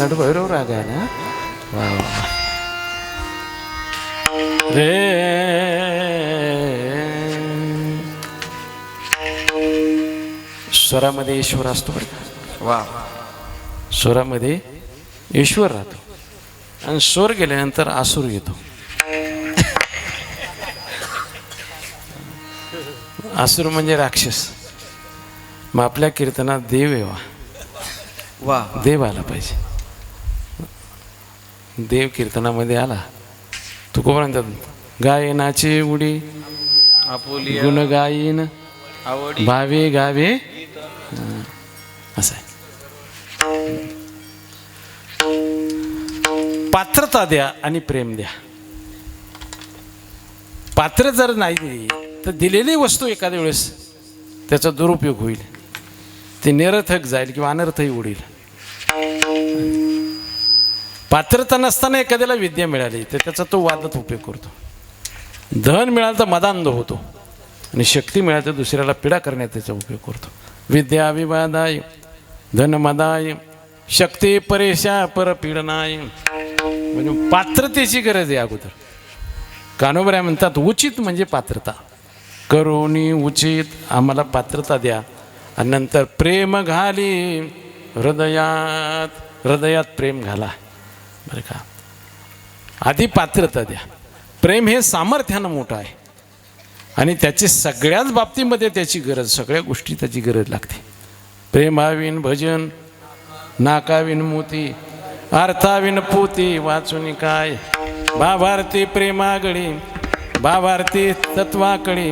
नटभैरव राग आहे ना. वा वा. रे स्वरामध्ये ईश्वर असतो बरं का. वा स्वरामध्ये ईश्वर राहतो आणि स्वर गेल्यानंतर आसूर येतो. आसूर म्हणजे राक्षस. मग आपल्या कीर्तनात देव येवा. वा देव आला पाहिजे. देव कीर्तनामध्ये आला. तुकोबा म्हणतात गायनाची उडी आपुली गुण गायीन आवडी भावे गावे. असं आहे. पात्रता द्या आणि प्रेम द्या. पात्र जर नाही दिली तर दिलेली वस्तू एखाद्या वेळेस त्याचा दुरुपयोग होईल. ते निरर्थक जाईल किंवा अनर्थही उडेल. पात्रता नसताना एखाद्याला विद्या मिळाली तर त्याचा तो वादात उपयोग करतो. धन मिळालं तर मदांध होतो आणि शक्ती मिळाली तर दुसऱ्याला पीडा करण्यात त्याचा उपयोग करतो. विद्या विवादाय धनमदाय शक्ती परेशा परपीडनाय. म्हणजे पात्रतेची गरज आहे अगोदर. कानोबराय म्हणतात उचित म्हणजे पात्रता. करोनी उचित आम्हाला पात्रता द्या आणि नंतर प्रेम घाली हृदयात. हृदयात प्रेम घाला बरं का. आधी पात्रता द्या. प्रेम हे सामर्थ्यानं मोठं आहे आणि त्याची सगळ्याच बाबतीमध्ये त्याची गरज. सगळ्या गोष्टी त्याची गरज लागते. प्रेमाविन भजन नाकाविन मोती अर्थाविन पोती वाचून काय. भावार्थी प्रेमागडी भावार्थी तत्वाकडी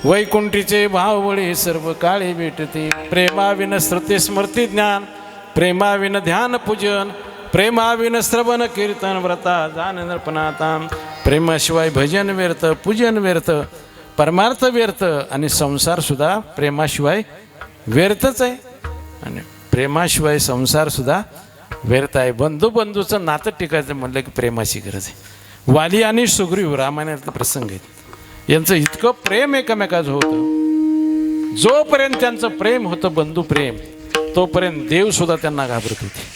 वैकुंठीचे भाववळे सर्व काळे भेटते. प्रेमाविन श्रुती स्मृती ज्ञान प्रेमाविन ध्यान पूजन प्रेमाविन श्रवण कीर्तन व्रता जान नर्पणाता. प्रेमाशिवाय भजन व्यर्थ पूजन व्यर्थ परमार्थ व्यर्थ आणि संसारसुद्धा प्रेमाशिवाय व्यर्थच आहे. आणि प्रेमाशिवाय संसारसुद्धा व्यर्थ आहे. बंधूचं नातं टिकायचं म्हणलं की प्रेमाची गरज आहे. वाली आणि सुग्रीव रामायणातला प्रसंग आहेत. यांचं इतकं प्रेम एकमेकाचं होतं. जोपर्यंत त्यांचं प्रेम होतं बंधू प्रेम तोपर्यंत देवसुद्धा त्यांना घाबरत होते.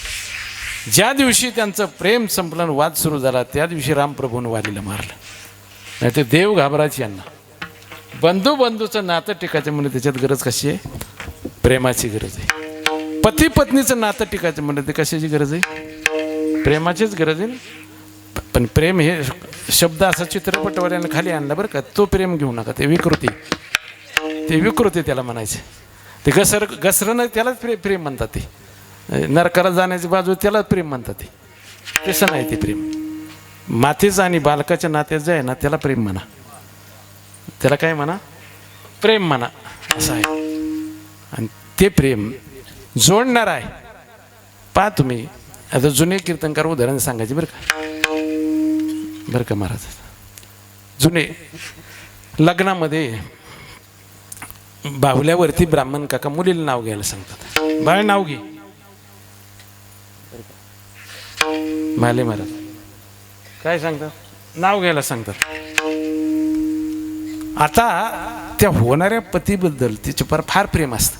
ज्या दिवशी त्यांचं प्रेम संपलं वाद सुरू झाला त्या दिवशी रामप्रभूनं वालीला मारलं. नाही ते देव घाबरायचे यांना. बंधूचं नातं टिकायचं म्हणजे त्याच्यात गरज कशी आहे. प्रेमाची गरज आहे. पती पत्नीचं नातं टिकायचं म्हणजे ते कशाची गरज आहे. प्रेमाचीच गरज आहे. पण प्रेम हे शब्द असा चित्रपटवाल्यानं खाली आणला बरं का. तो प्रेम घेऊ नका. ते विकृती. ते विकृती त्याला म्हणायचे. ते घसरणं त्यालाच प्रेम म्हणतात. ते नरकाला जाण्याची बाजू त्याला प्रेम म्हणतात. ते तसं नाही. ते प्रेम मातेचं आणि बालकाच्या नात्यात जे आहे ना त्याला प्रेम म्हणा. त्याला काय म्हणा प्रेम म्हणा असं आहे. आणि ते प्रेम जोडणार आहे. पहा तुम्ही आता जुने कीर्तनकार उदाहरण सांगायचे बरं का महाराज. जुने लग्नामध्ये बाहुल्यावरती ब्राह्मण काका मुलीला नाव घ्यायला सांगतात. बाळ नाव घे. माले महाराज काय सांगतात नाव घ्यायला सांगतात. आता त्या होणाऱ्या पतीबद्दल तिचे फार प्रेम असतं.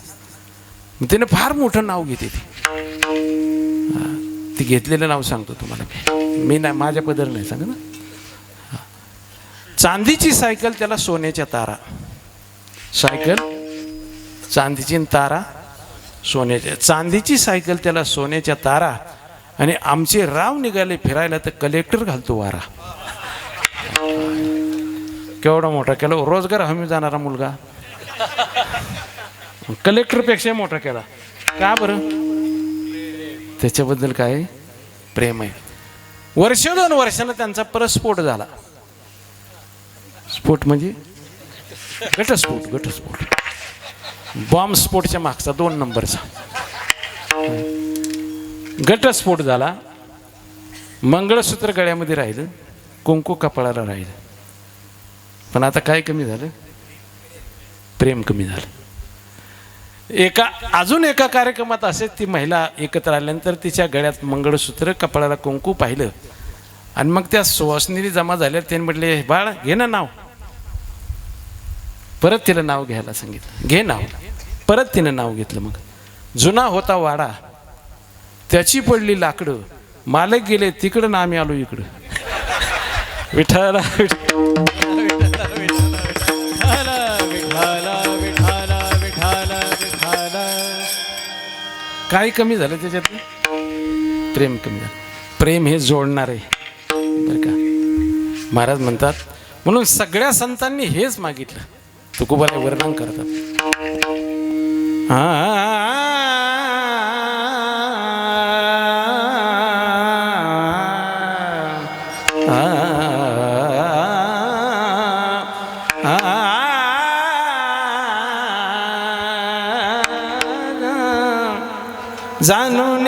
तिने फार मोठं नाव घेते. ती घेतलेलं नाव सांगतो तुम्हाला मी नाही माझ्या पदर नाही सांग ना. चांदीची सायकल त्याला सोन्याच्या तारा. सायकल चांदीची तारा सोन्याच्या. चांदीची सायकल त्याला सोन्याच्या तारा आणि आमचे राव निघाले फिरायला तर कलेक्टर घालतो वारा. केवढा मोठा केला. रोजगार हमी जाणारा मुलगा कलेक्टरपेक्षा मोठा केला. का बरं. त्याच्याबद्दल काय प्रेम आहे. वर्ष 2 वर्षानं त्यांचा परस्फोट झाला. स्फोट म्हणजे घटस्फोट बॉम्ब स्फोटच्या मागचा 2 नंबरचा घटस्फोट झाला. मंगळसूत्र गळ्यामध्ये राहिलं कुंकू कपाळाला राहिलं. पण आता काय कमी झालं प्रेम कमी झालं. अजून एका कार्यक्रमात असेच ती महिला एकत्र आल्यानंतर तिच्या गळ्यात मंगळसूत्र कपाळाला कुंकू पाहिलं आणि मग त्या सुवासिनी जमा झाल्या. त्यांनी म्हटले बाळ घे ना नाव. परत तिला नाव घ्यायला सांगितलं. घे नाव. परत तिनं नाव घेतलं. मग जुना होता वाडा त्याची पडली लाकडं, मालक गेले तिकडं ना आम्ही आलो इकडं. विठाला काय कमी झालं त्याच्यात? प्रेम कमी झालं. प्रेम हे जोडणार आहे बरं का. महाराज म्हणतात म्हणून सगळ्या संतांनी हेच मागितलं. तुकोबाला वर्णन करतात. जाणून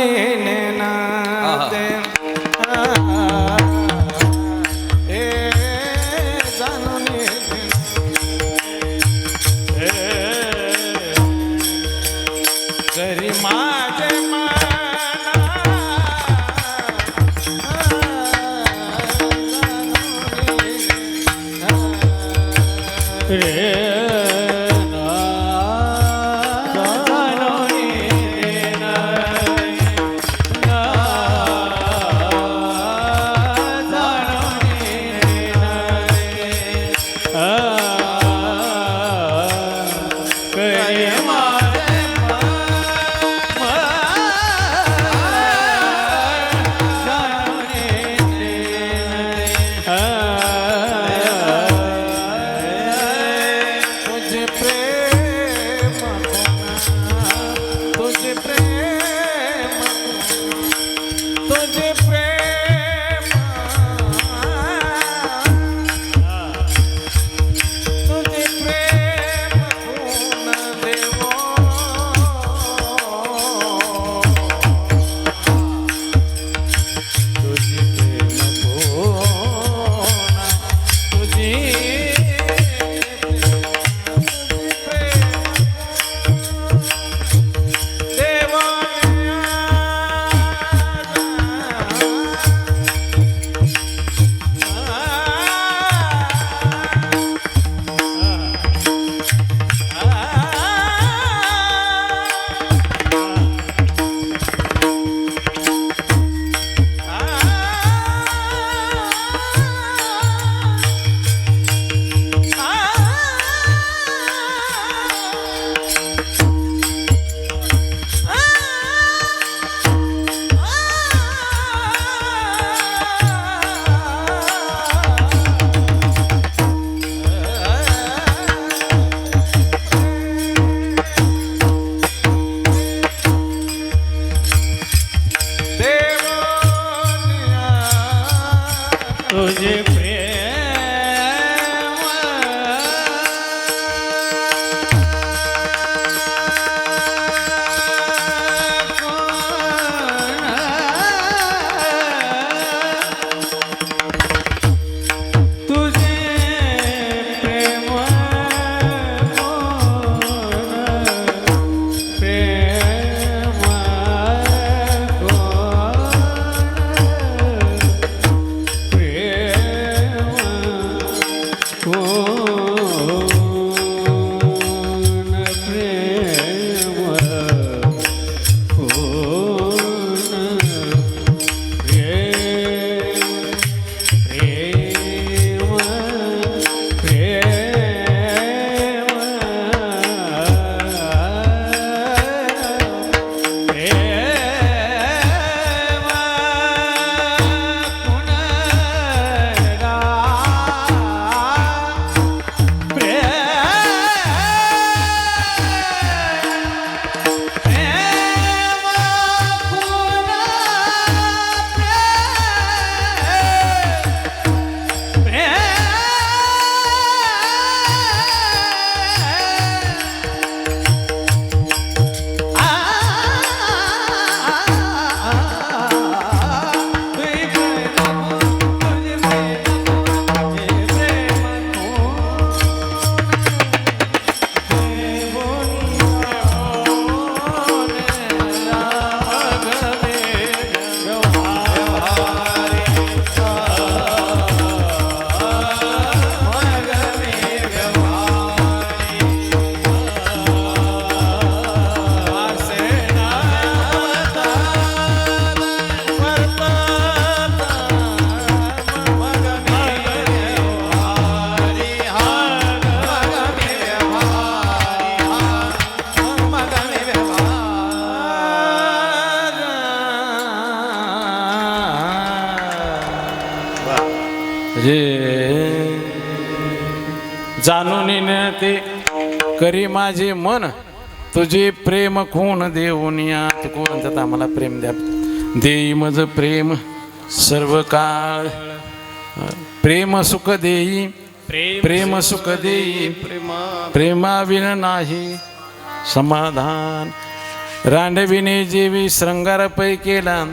करी माझे रे जाणून न ते करी माझे मन तुझे प्रेम कोण देऊन या तू कोण आम्हाला प्रेम द्या देई मज प्रेम सर्व काळ प्रेम सुख देई प्रेम सुख देई प्रेमाविन नाही समाधान रांडविने जेवी श्रंगार पै केला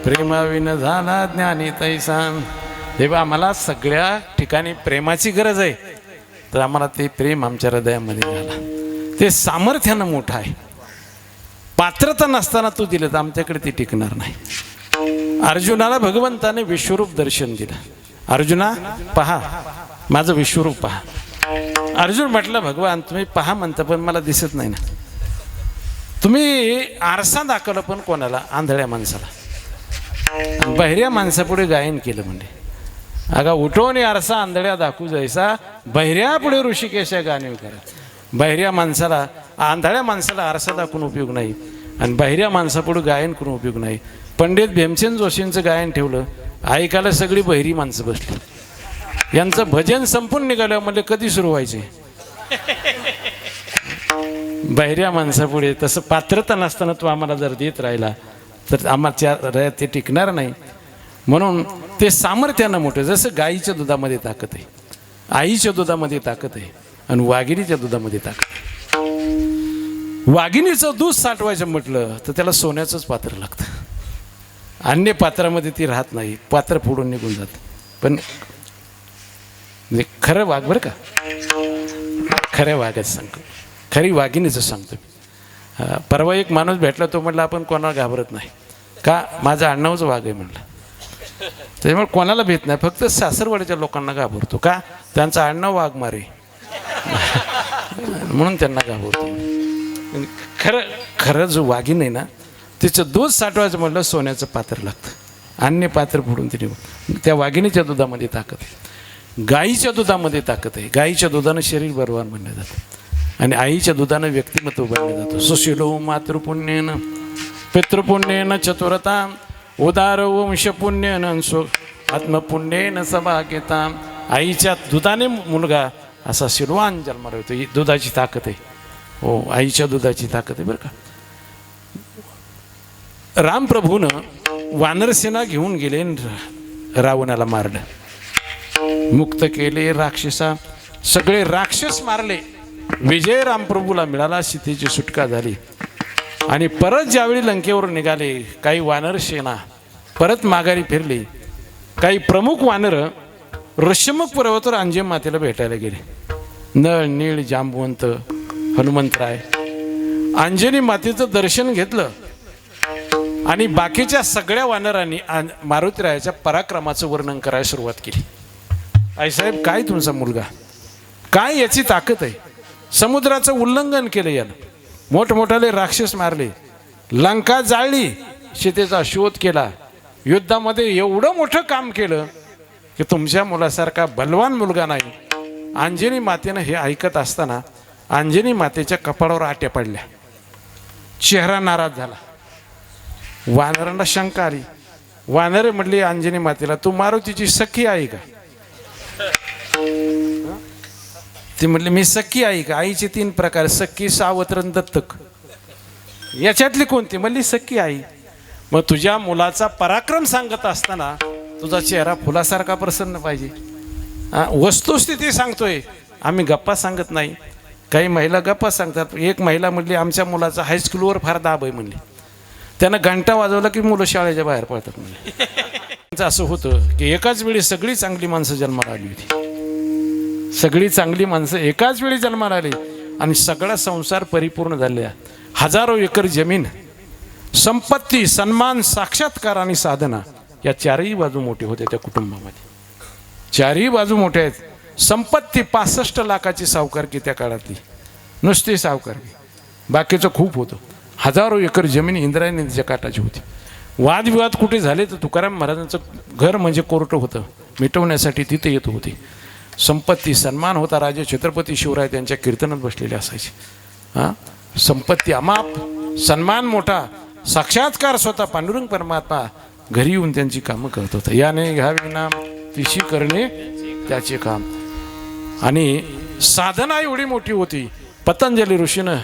प्रेमाविन झाला ज्ञानी तैसान. तेव्हा आम्हाला सगळ्या ठिकाणी प्रेमाची गरज आहे तर आम्हाला ते प्रेम आमच्या हृदयामध्ये झालं ते सामर्थ्यानं मोठं आहे. पात्रता नसताना तू दिलं तर आमच्याकडे ते टिकणार नाही. अर्जुनाला भगवंताने विश्वरूप दर्शन दिलं. अर्जुना पहा माझं विश्वरूप पहा. अर्जुन म्हटलं भगवान तुम्ही पहा म्हणता पण मला दिसत नाही ना. तुम्ही आरसा दाखवलं पण कोणाला आंधळ्या माणसाला बहिऱ्या माणसापुढे गायन केलं म्हणजे अगा उठवणे आरसा आंधळ्या दाखवू जायचा बहिऱ्या पुढे ऋषिकेशा गाणे करा. बहिऱ्या माणसाला आंधळ्या माणसाला आरसा दाखवून उपयोग नाही आणि बहिऱ्या माणसापुढे गायन करून उपयोग नाही. पंडित भीमसेन जोशींचं गायन ठेवलं ऐकायला सगळी बहिरी माणसं बसली. यांचं भजन संपून निघालं म्हणजे कधी सुरू व्हायचे. बहिऱ्या माणसापुढे तसं पात्रता नसताना तू आम्हाला जर देत राहिला तर आम्हाला ते टिकणार नाही. म्हणून ते सामर्थ्यानं मोठं जसं गाईच्या दुधामध्ये ताकद आहे आईच्या दुधामध्ये ताकद आहे आणि वाघिणीच्या दुधामध्ये ताकद आहे. वाघिणीचं दूध साठवायचं म्हटलं तर त्याला सोन्याचंच पात्र लागतं. अन्य पात्रामध्ये ती राहत नाही. पात्र फोडून निघून जात. पण खरं वाघ बरं का खऱ्या वाघाचं सांगतो खरी वाघिणीचं सांगतो. परवा एक माणूस भेटला तो म्हटलं आपण कोणाला घाबरत नाही का माझं आडनावच वाघ आहे म्हटलं. त्याच्यामुळे कोणाला भीत नाही फक्त सासरवाडीच्या लोकांना घाबरतो का त्यांचं आडनाव वाघमारे म्हणून त्यांना घाबरतो. खरं खरं जो वाघीण आहे ना तिचं दूध साठवायचं म्हटलं सोन्याचं पात्र लागतं. अन्य पात्र फोडून तिने त्या वाघिणीच्या दुधामध्ये ताकद आहे. गाईच्या दुधामध्ये ताकद आहे. गाईच्या दुधानं शरीर बलवान बनलं जातं आणि आईच्या दुधानं व्यक्तिमत्व बनलं जातं. सुशीलो मातृपुण्येनं पितृपुण्येनं चतुरता उदार वंशपुण्येनं आत्मपुण्येनं सभाग्यता. आईच्या दुधाने मुलगा असा शिलवान जन्माला येतो. ही दुधाची ताकद आहे. हो आईच्या दुधाची ताकद आहे बरं का. रामप्रभूनं वानरसेना घेऊन गेले रावणाला मारलं मुक्त केले राक्षसा सगळे राक्षस मारले. विजय रामप्रभूला मिळाला. सीतेची सुटका झाली आणि परत ज्यावेळी लंकेवर निघाले काही वानर सेना परत माघारी फिरली. काही प्रमुख वानर ऋषमुख पर्वतावर अंजे मातेला भेटायला गेले. नळ नीळ जांबवंत हनुमंतराय अंजनी मातेचं दर्शन घेतलं आणि बाकीच्या सगळ्या वानरांनी मारुतीरायाच्या पराक्रमाचं वर्णन करायला सुरुवात केली. आईसाहेब काय तुमचा मुलगा काय याची ताकद आहे. समुद्राचं उल्लंघन केलं यानं मोठमोठाले राक्षस मारले लंका जाळली सीतेचा शोध केला युद्धामध्ये एवढं मोठं काम केलं की तुमच्या मुलासारखा बलवान मुलगा नाही. अंजनी मातेनं हे ऐकत असताना अंजनी मातेच्या कपाळावर आट्या पडल्या. चेहरा नाराज झाला. वानरांना शंका आली. वानरे म्हटली अंजनी मातेला तू मारुतीची सखी आहे का. ती म्हटली मी सखी आहे का. आईचे 3 प्रकार सखी सावत्र दत्तक याच्यातली कोणती म्हणली सखी आई. मग तुझ्या मुलाचा पराक्रम सांगत असताना तुझा चेहरा फुलासारखा प्रसन्न पाहिजे. वस्तुस्थिती सांगतोय आम्ही गप्पा सांगत नाही. काही महिला गप्पा सांगतात. एक महिला म्हटली आमच्या मुलाचा हायस्कूलवर फार दाब आहे म्हणली. त्यानं घंटा वाजवला की मुलं शाळेच्या बाहेर पडतात म्हणले. असं होतं की एकाच वेळी सगळी चांगली माणसं जन्माला आली होती. सगळी चांगली माणसं एकाच वेळी जन्माला आली आणि सगळा संसार परिपूर्ण झाले. हजारो एकर जमीन संपत्ती सन्मान साक्षात्कार आणि साधना या 4ही बाजू मोठे होते त्या कुटुंबामध्ये. 4ही बाजू मोठ्या आहेत. संपत्ती 65 लाखाची सावकारकी त्या काळातली नुसती सावकारकी. बाकीचं खूप होतं. हजारो एकर जमीन इंद्रायणी नदीच्या काठाची होती. वादविवाद कुठे झाले तर तुकाराम महाराजांचं घर म्हणजे कोर्ट होतं. मिटवण्यासाठी तिथे येत होते. संपत्ती सन्मान होता. राजे छत्रपती शिवराय त्यांच्या कीर्तनात बसलेले असायचे. संपत्ती अमाप सन्मान मोठा साक्षात्कार स्वतः पांडुरंग परमात्मा घरी येऊन त्यांची कामं करत होता. याने घ्यावी नाम तिशी करणे त्याचे काम. आणि साधना एवढी मोठी होती, पतंजली ऋषीनं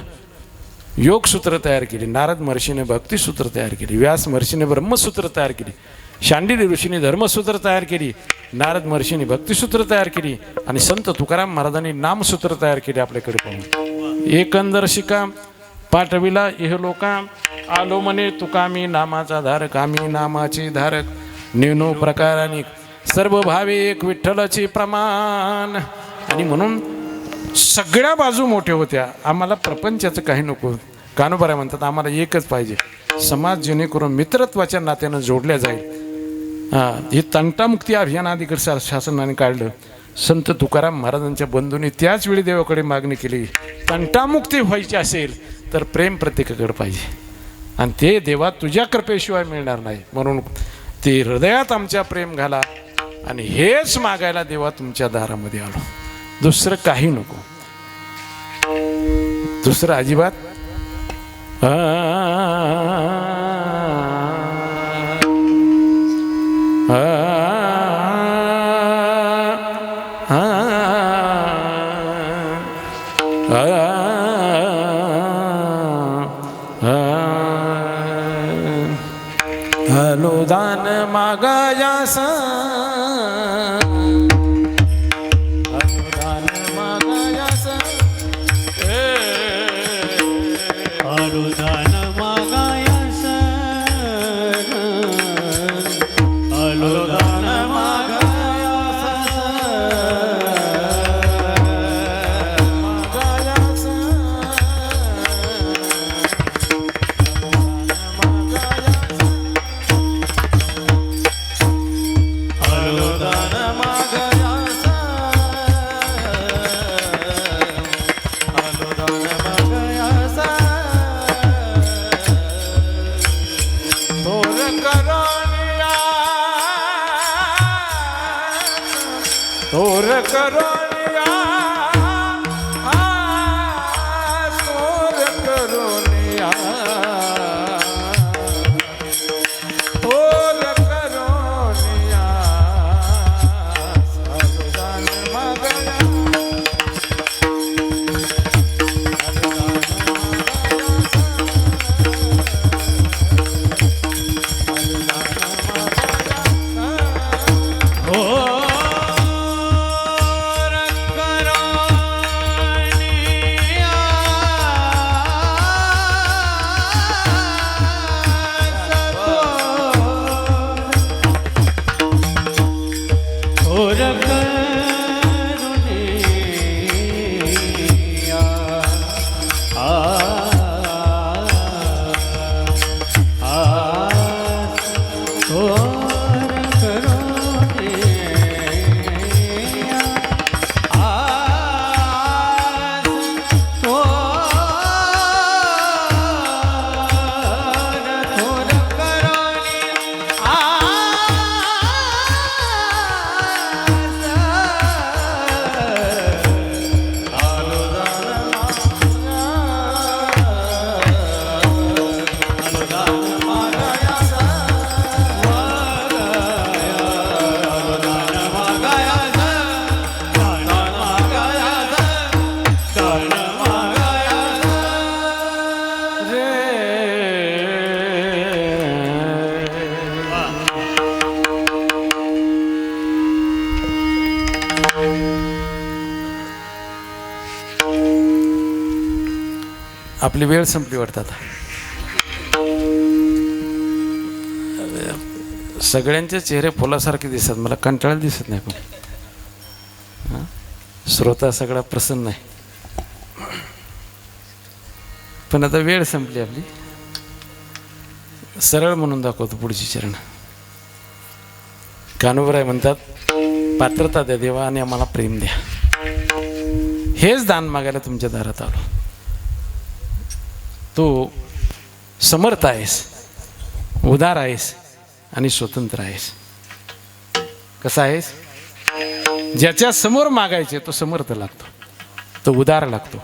योगसूत्र तयार केली, नारद महर्षीने भक्तिसूत्र तयार केली, व्यास महर्षीने ब्रह्मसूत्र तयार केली, शांडिल्य ऋषीने धर्मसूत्र तयार केली, नारद महर्षीने भक्तिसूत्र तयार केली आणि संत तुकाराम महाराजांनी नामसूत्र तयार केले आपल्याकडे पाहून. एकंदर शिका पाठविला इहलोका, आलो म्हणे तुकामी नामाचा धारक, आम्ही नामाचे धारक, नेनो प्रकाराने सर्व भावे एक विठ्ठलाचे प्रमाण. आणि म्हणून सगळ्या बाजू मोठ्या होत्या, आम्हाला प्रपंचाचं काही नको. कानोबारा म्हणतात आम्हाला एकच पाहिजे, समाज जेणेकरून मित्रत्वाच्या नात्यानं जोडल्या जाईल. हे तंटामुक्ती अभियान अधिकार शासनाने काढलं. संत तुकाराम महाराजांच्या बंधूंनी त्याच वेळी देवाकडे मागणी केली, तंटामुक्ती व्हायची असेल तर प्रेम प्रत्येकाकडे पाहिजे, आणि ते देवा तुझ्या कृपेशिवाय मिळणार नाही. म्हणून ते हृदयात आमच्या प्रेम घाला, आणि हेच मागायला देवा तुमच्या दारामध्ये आलो, दुसरं काही नको, दुसरं अजिबात. अनुदान मागायास, अनुदान मागायास, अनुदान मागायास, अनुदान मागायास, मागायास, अनुदान मागायास, अनुदान मागायास, थोर करोनिया, थोर करोनिया, थोर करोनिया, थोर करोनिया, अनुदान मागया, आपली वेळ संपली वाटतात. सगळ्यांचे चेहरे फुलासारखे दिसतात, मला कंटाळा दिसत नाही. पण श्रोता सगळा प्रसन्न आहे. पण आता वेळ संपली आपली. सरळ म्हणून दाखवतो पुढची चरण. कान्होबाराय म्हणतात, पात्रता द्या देवा आणि आम्हाला प्रेम द्या. हेच दान मागायला तुमच्या दारात आलो. तू समर्थ आहेस, उदार आहेस आणि स्वतंत्र आहेस. कसा आहेस? ज्याच्या समोर मागायचे तो समर्थ लागतो, तो उदार लागतो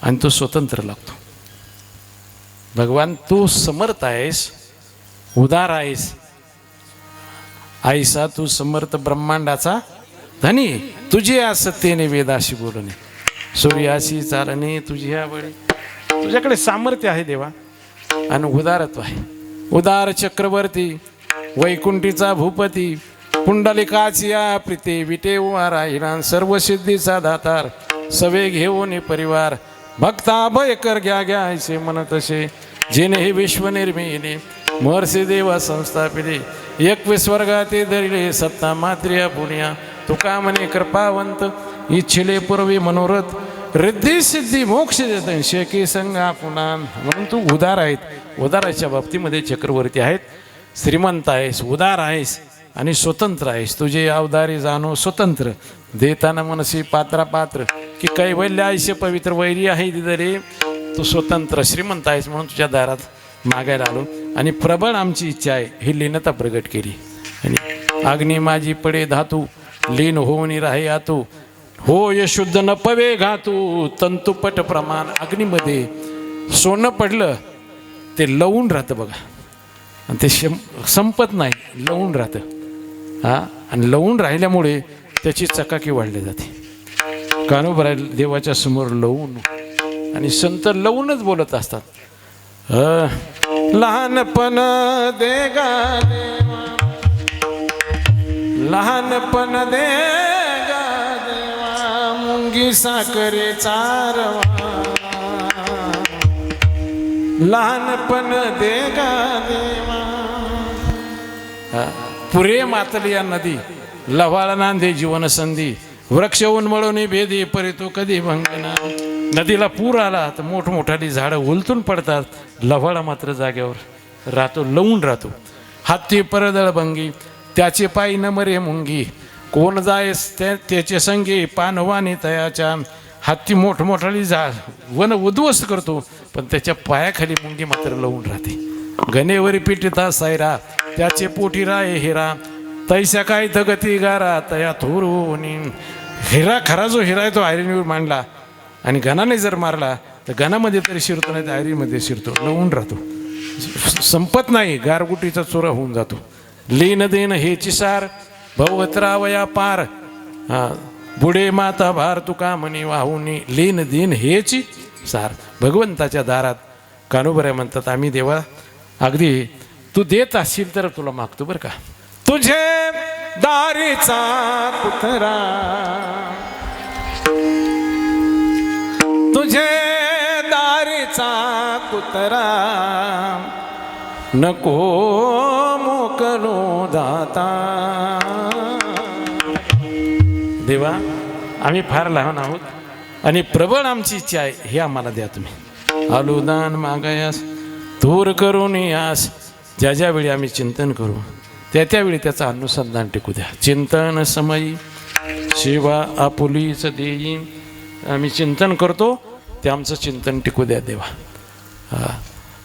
आणि तो स्वतंत्र लागतो. भगवान तू समर्थ आहेस, उदार आहेस आईसा तू समर्थ ब्रह्मांडाचा धनी, तुझी सत्तेने वेदाशी बोलणे, सूर्याशी चालणे तुझी आवडी. तुझ्याकडे सामर्थ्य आहे देवा आणि उदारत्व आहे. उदार चक्रवर्ती, वैकुंठीचा भूपती, पुंडलिकाची या प्रीते विटे उभा राहिला, सर्व सिद्धीचा दातार, सवे घेऊन परिवार, भक्ता भय कर घ्या घ्या ऐसे म्हणत असे, जेने हे विश्व निर्मिले, महर्षी देवा संस्थापिले, एकवीस वर्गाते धरिले, सत्ता मात्रिया पुण्या, तुका म्हणे कृपावंत, इच्छिले पूर्वी मनोरथ, रिद्धी सिद्धी मोक्ष देत शेकी संगा पुन्हा. म्हणून तू उदार आहेत. उदाराच्या बाबतीमध्ये चक्रवर्ती आहेत, श्रीमंत आहेस, उदार आहेस आणि स्वतंत्र आहेस. तुझे अवदारी जाणो स्वतंत्र, देताना मनसी पात्रा पात्र, की कैवल्य आयुष्य पवित्र वैरी आहे दिदरे. तू स्वतंत्र श्रीमंत आहेस म्हणून तुझ्या दारात मागायला आलो आणि प्रबळ आमची इच्छा आहे ही लीनता प्रगट केली. आणि अग्नी माझी पडे धातू, लीन होऊन राहे आतू, होय शुद्ध न पवे घातू, तंतुपट प्रमाण. अग्नीमध्ये सोनं पडलं ते लवून राहतं बघा, आणि ते संपत नाही, लवून राहतं. हां, आणि लवून राहिल्यामुळे त्याची चकाकी वाढली जाते. कानोबा देवाच्या समोर लवून, आणि संत लवूनच बोलत असतात. लहानपण दे गा देवा, लहानपण दे गा देवा, मुंगी साखरे चारवा, लहानपण दे गा देवा. पुरे मातली या नदी, लव्हाळ नांदे जीवन संधी, वृक्ष उन्मळून भेदी परी तो कधी भंगना. नदीला पूर आला तर मोठमोठाली झाडं उलटून पडतात, लव्हाळा मात्र जाग्यावर राहतो, लवून राहतो. हत्ती परदळ भंगी, त्याचे पायी न मरे मुंगी, कोण जायस त्याचे संगी, पानवानी तयाच्या. हत्ती मोठमोठाली वन उद्ध्वस्त करतो, पण त्याच्या पायाखाली मुंगी मात्र लवून राहते. गणेवरी पिटिता सायरा, त्याचे पोटी राय हिरा, तैसा काय गती गारा तया थोरून. हिरा खरा जो हिरा आहे तो आयरणीवर मांडला आणि गणाने जर मारला तर गणामध्ये तरी शिरतो, नाही तर आयरीमध्ये शिरतो, लवून राहतो, संपत नाही, गारगुटीचा चोरा होऊन जातो. लीन देन हेची सार, भवत्रावया पार, बुडे माता भार तुका म्हणी वाहुनी. लीन दिन हेची सार, भगवंताच्या दारात कानोबऱ्या म्हणतात, आम्ही देवा अगदी तू देत असशील तर तुला मागतो बरं का. तुझे दारीचा कुत्रा, तुझे दारीचा कुत्रा, नको मोकलो दाता. देवा आम्ही फार लहान आहोत आणि प्रबळ आमची इच्छा आहे, हे आम्हाला द्या तुम्ही. आलुदान मागायास दूर करून यास, ज्या ज्यावेळी आम्ही चिंतन करू त्यावेळी त्याचं अनुसंधान टिकू द्या. चिंतन समयी शिवा आपुलीच देई, आम्ही चिंतन करतो ते आमचं चिंतन टिकू द्या देवा.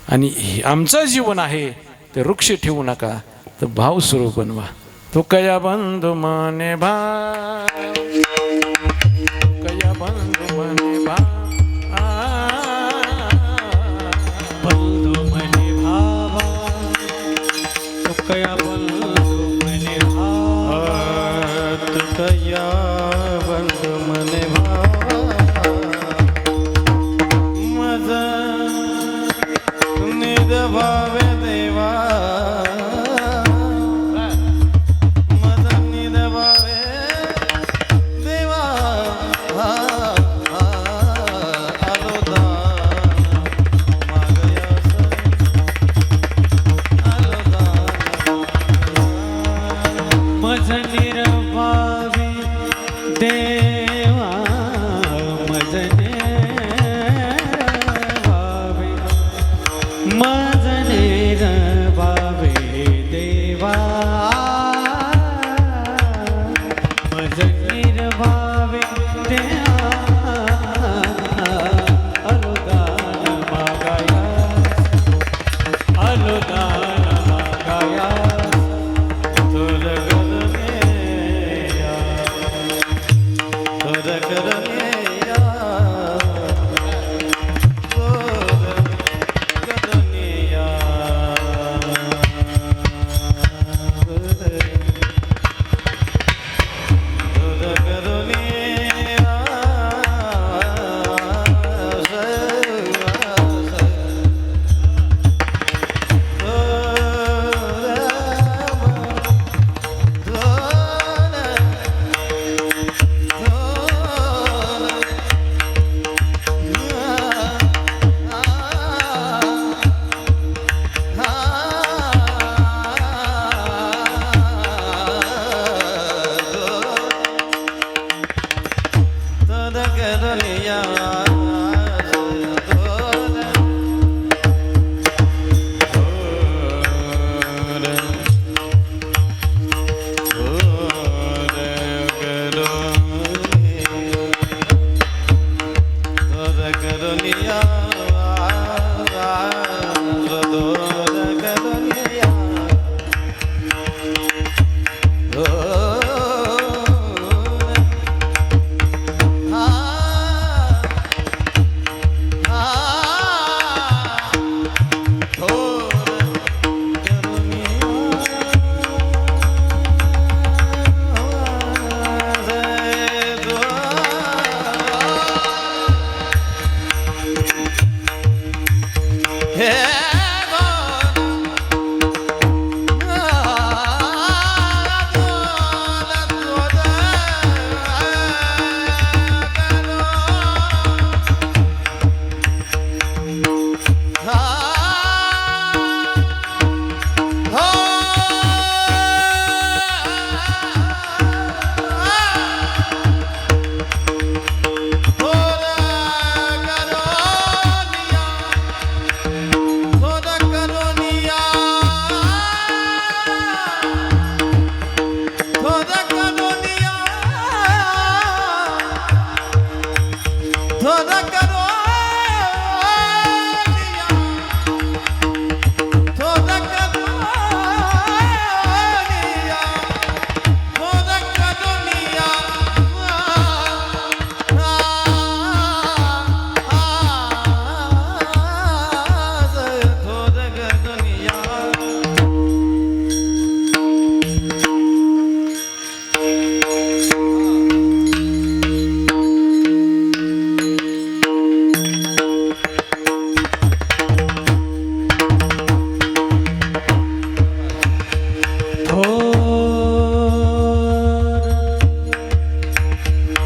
आणि आमचं जीवन आहे ते वृक्ष ठेवू नका, तर भाव स्वरूप बनवा. तो कया बंधू माने भाव, कया बंधू माने भाव, बंधू मने भावा, तुकया बंधू मने भावा, तुकया बंधू मने भावा. माझा निध भावे देवा, माझा निध भावे देवा. आलो दान मागयास, आलो दान माझा निर्भावी देवा, माझा निर्भावी, माझा निर्भावी देवा, माझा निर्भावी देवा. अनुदान मागायास, अनुदान मागायास, तुला गणमेया.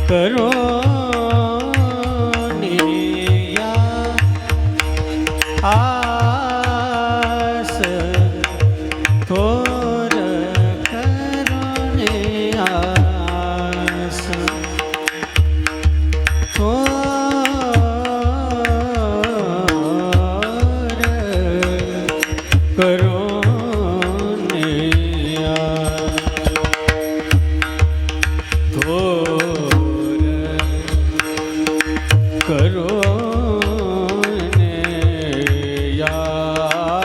करो निया आस थोर करो आस थोर करो करो ने यास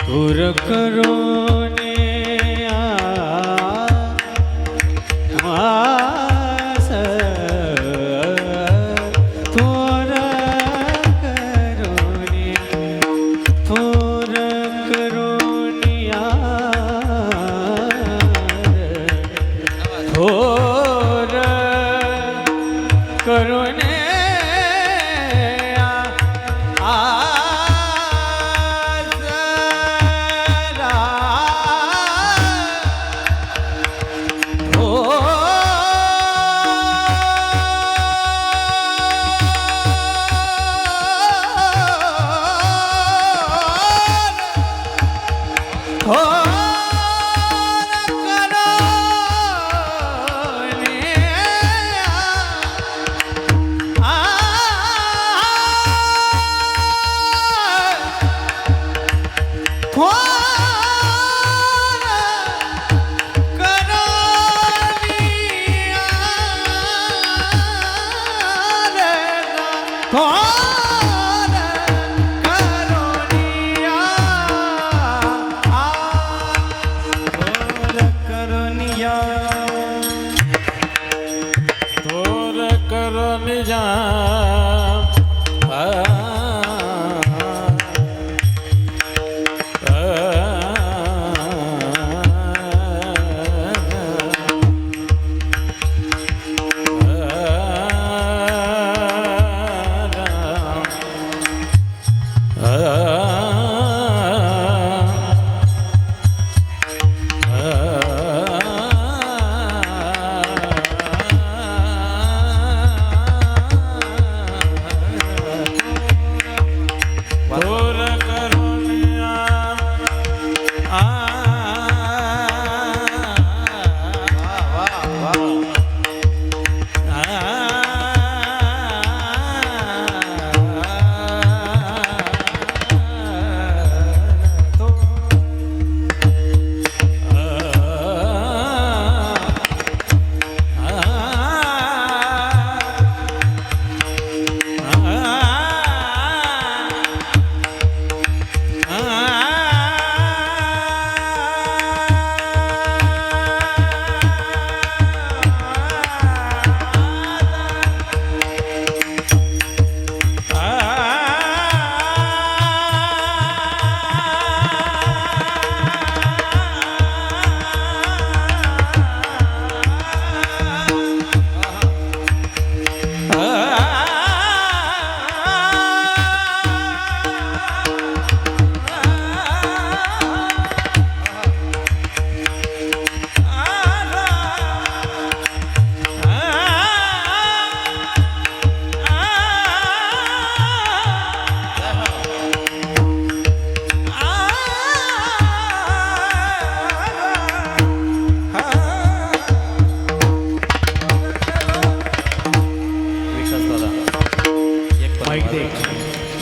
तुर करो ने आस तुर करो ने तुर करो ने थोर करो ने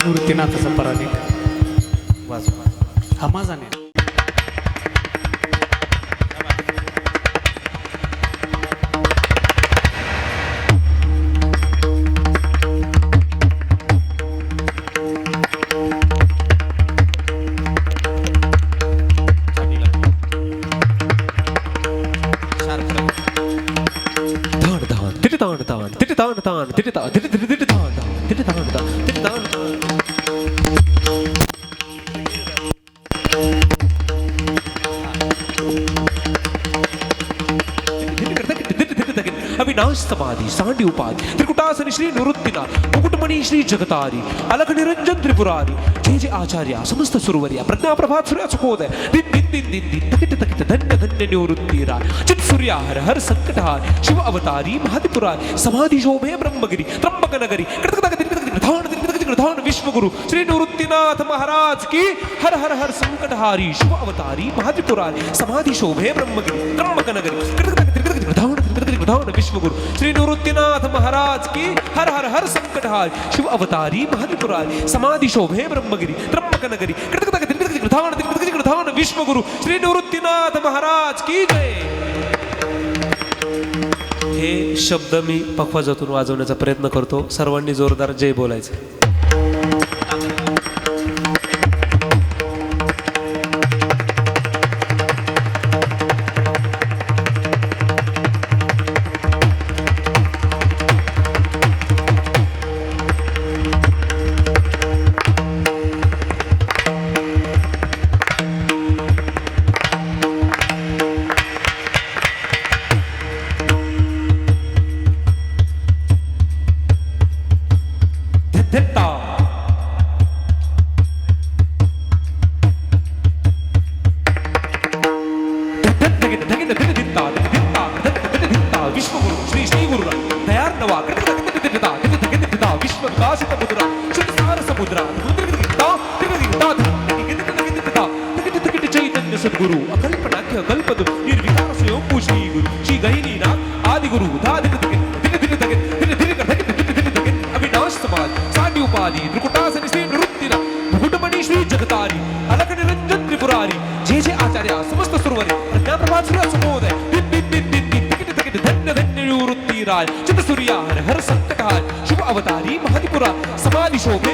मूर्तीनाथाचा पराधीन वाजवा हा माझा नाही धिटिता धिटि धिटि धिटिता धिटिता धिटिता अविनाश समाधि सांडी उपाधि त्रिकुटासन श्री निवृत्तीनाथ मुकुटमणि श्री जगतारी अलख निरंजन त्रिपुरारी जय जय आचार्य समस्त सुरवर्या प्रज्ञा प्रभात सूर्य सुखोदय दिन दिन दिन दिन दिन तकिट तकिट धन्य धन्य निवृत्तीरा चित सूर्या हर हर संकटहार शिव अवतारी महादिपुरारी समाधि शोभे ब्रह्मगिरी त्र्यंबक नगरी धान विश्वगुरु श्री निवृत्तीनाथ महाराज की हर हर हर संकटहारी शिव अवतारी महादिपुरारी समाधि शोभे ब्रह्मगिरी त्र्यंबक नगरी धान विश्वगुरु श्री निवृत्तीनाथ महाराज की हर हर हर संकटहार शिव अवतारी महादिपुरारी समाधि शोभे ब्रह्मगिरी त्र्यंबक नगरी धान विश्वगुरु श्री निवृत्तीनाथ महाराज की जय. हे शब्द मी पखवाजातून वाजवण्याचा प्रयत्न करतो. सर्वांनी जोरदार जय बोलायचं. विश्वगुरु श्री श्री गुरु दयार नवा विश्व विकासित मुद्रा संसार समुद्रा चैतन्य सद्गुरु अकल्पनाख्य कल्पद निर्विकार स्वयं श्री गुरु श्री गहिनी नाथ आदि गुरु अविनाश समाज सांडी उपाधि त्रिकुटासन श्री निवृत्तीना मुकुटमणि श्री जगतारी अलख निरंजन त्रिपुरारी जय जय आचार्य समस्त सुरवरे प्रज्ञा प्रभात सूर्य सुखोदय धन्य धन्य निवृत्तीराज चित सूर्या हर हर संकटहार शिव अवतारी महादिपुरा समाधि शोभे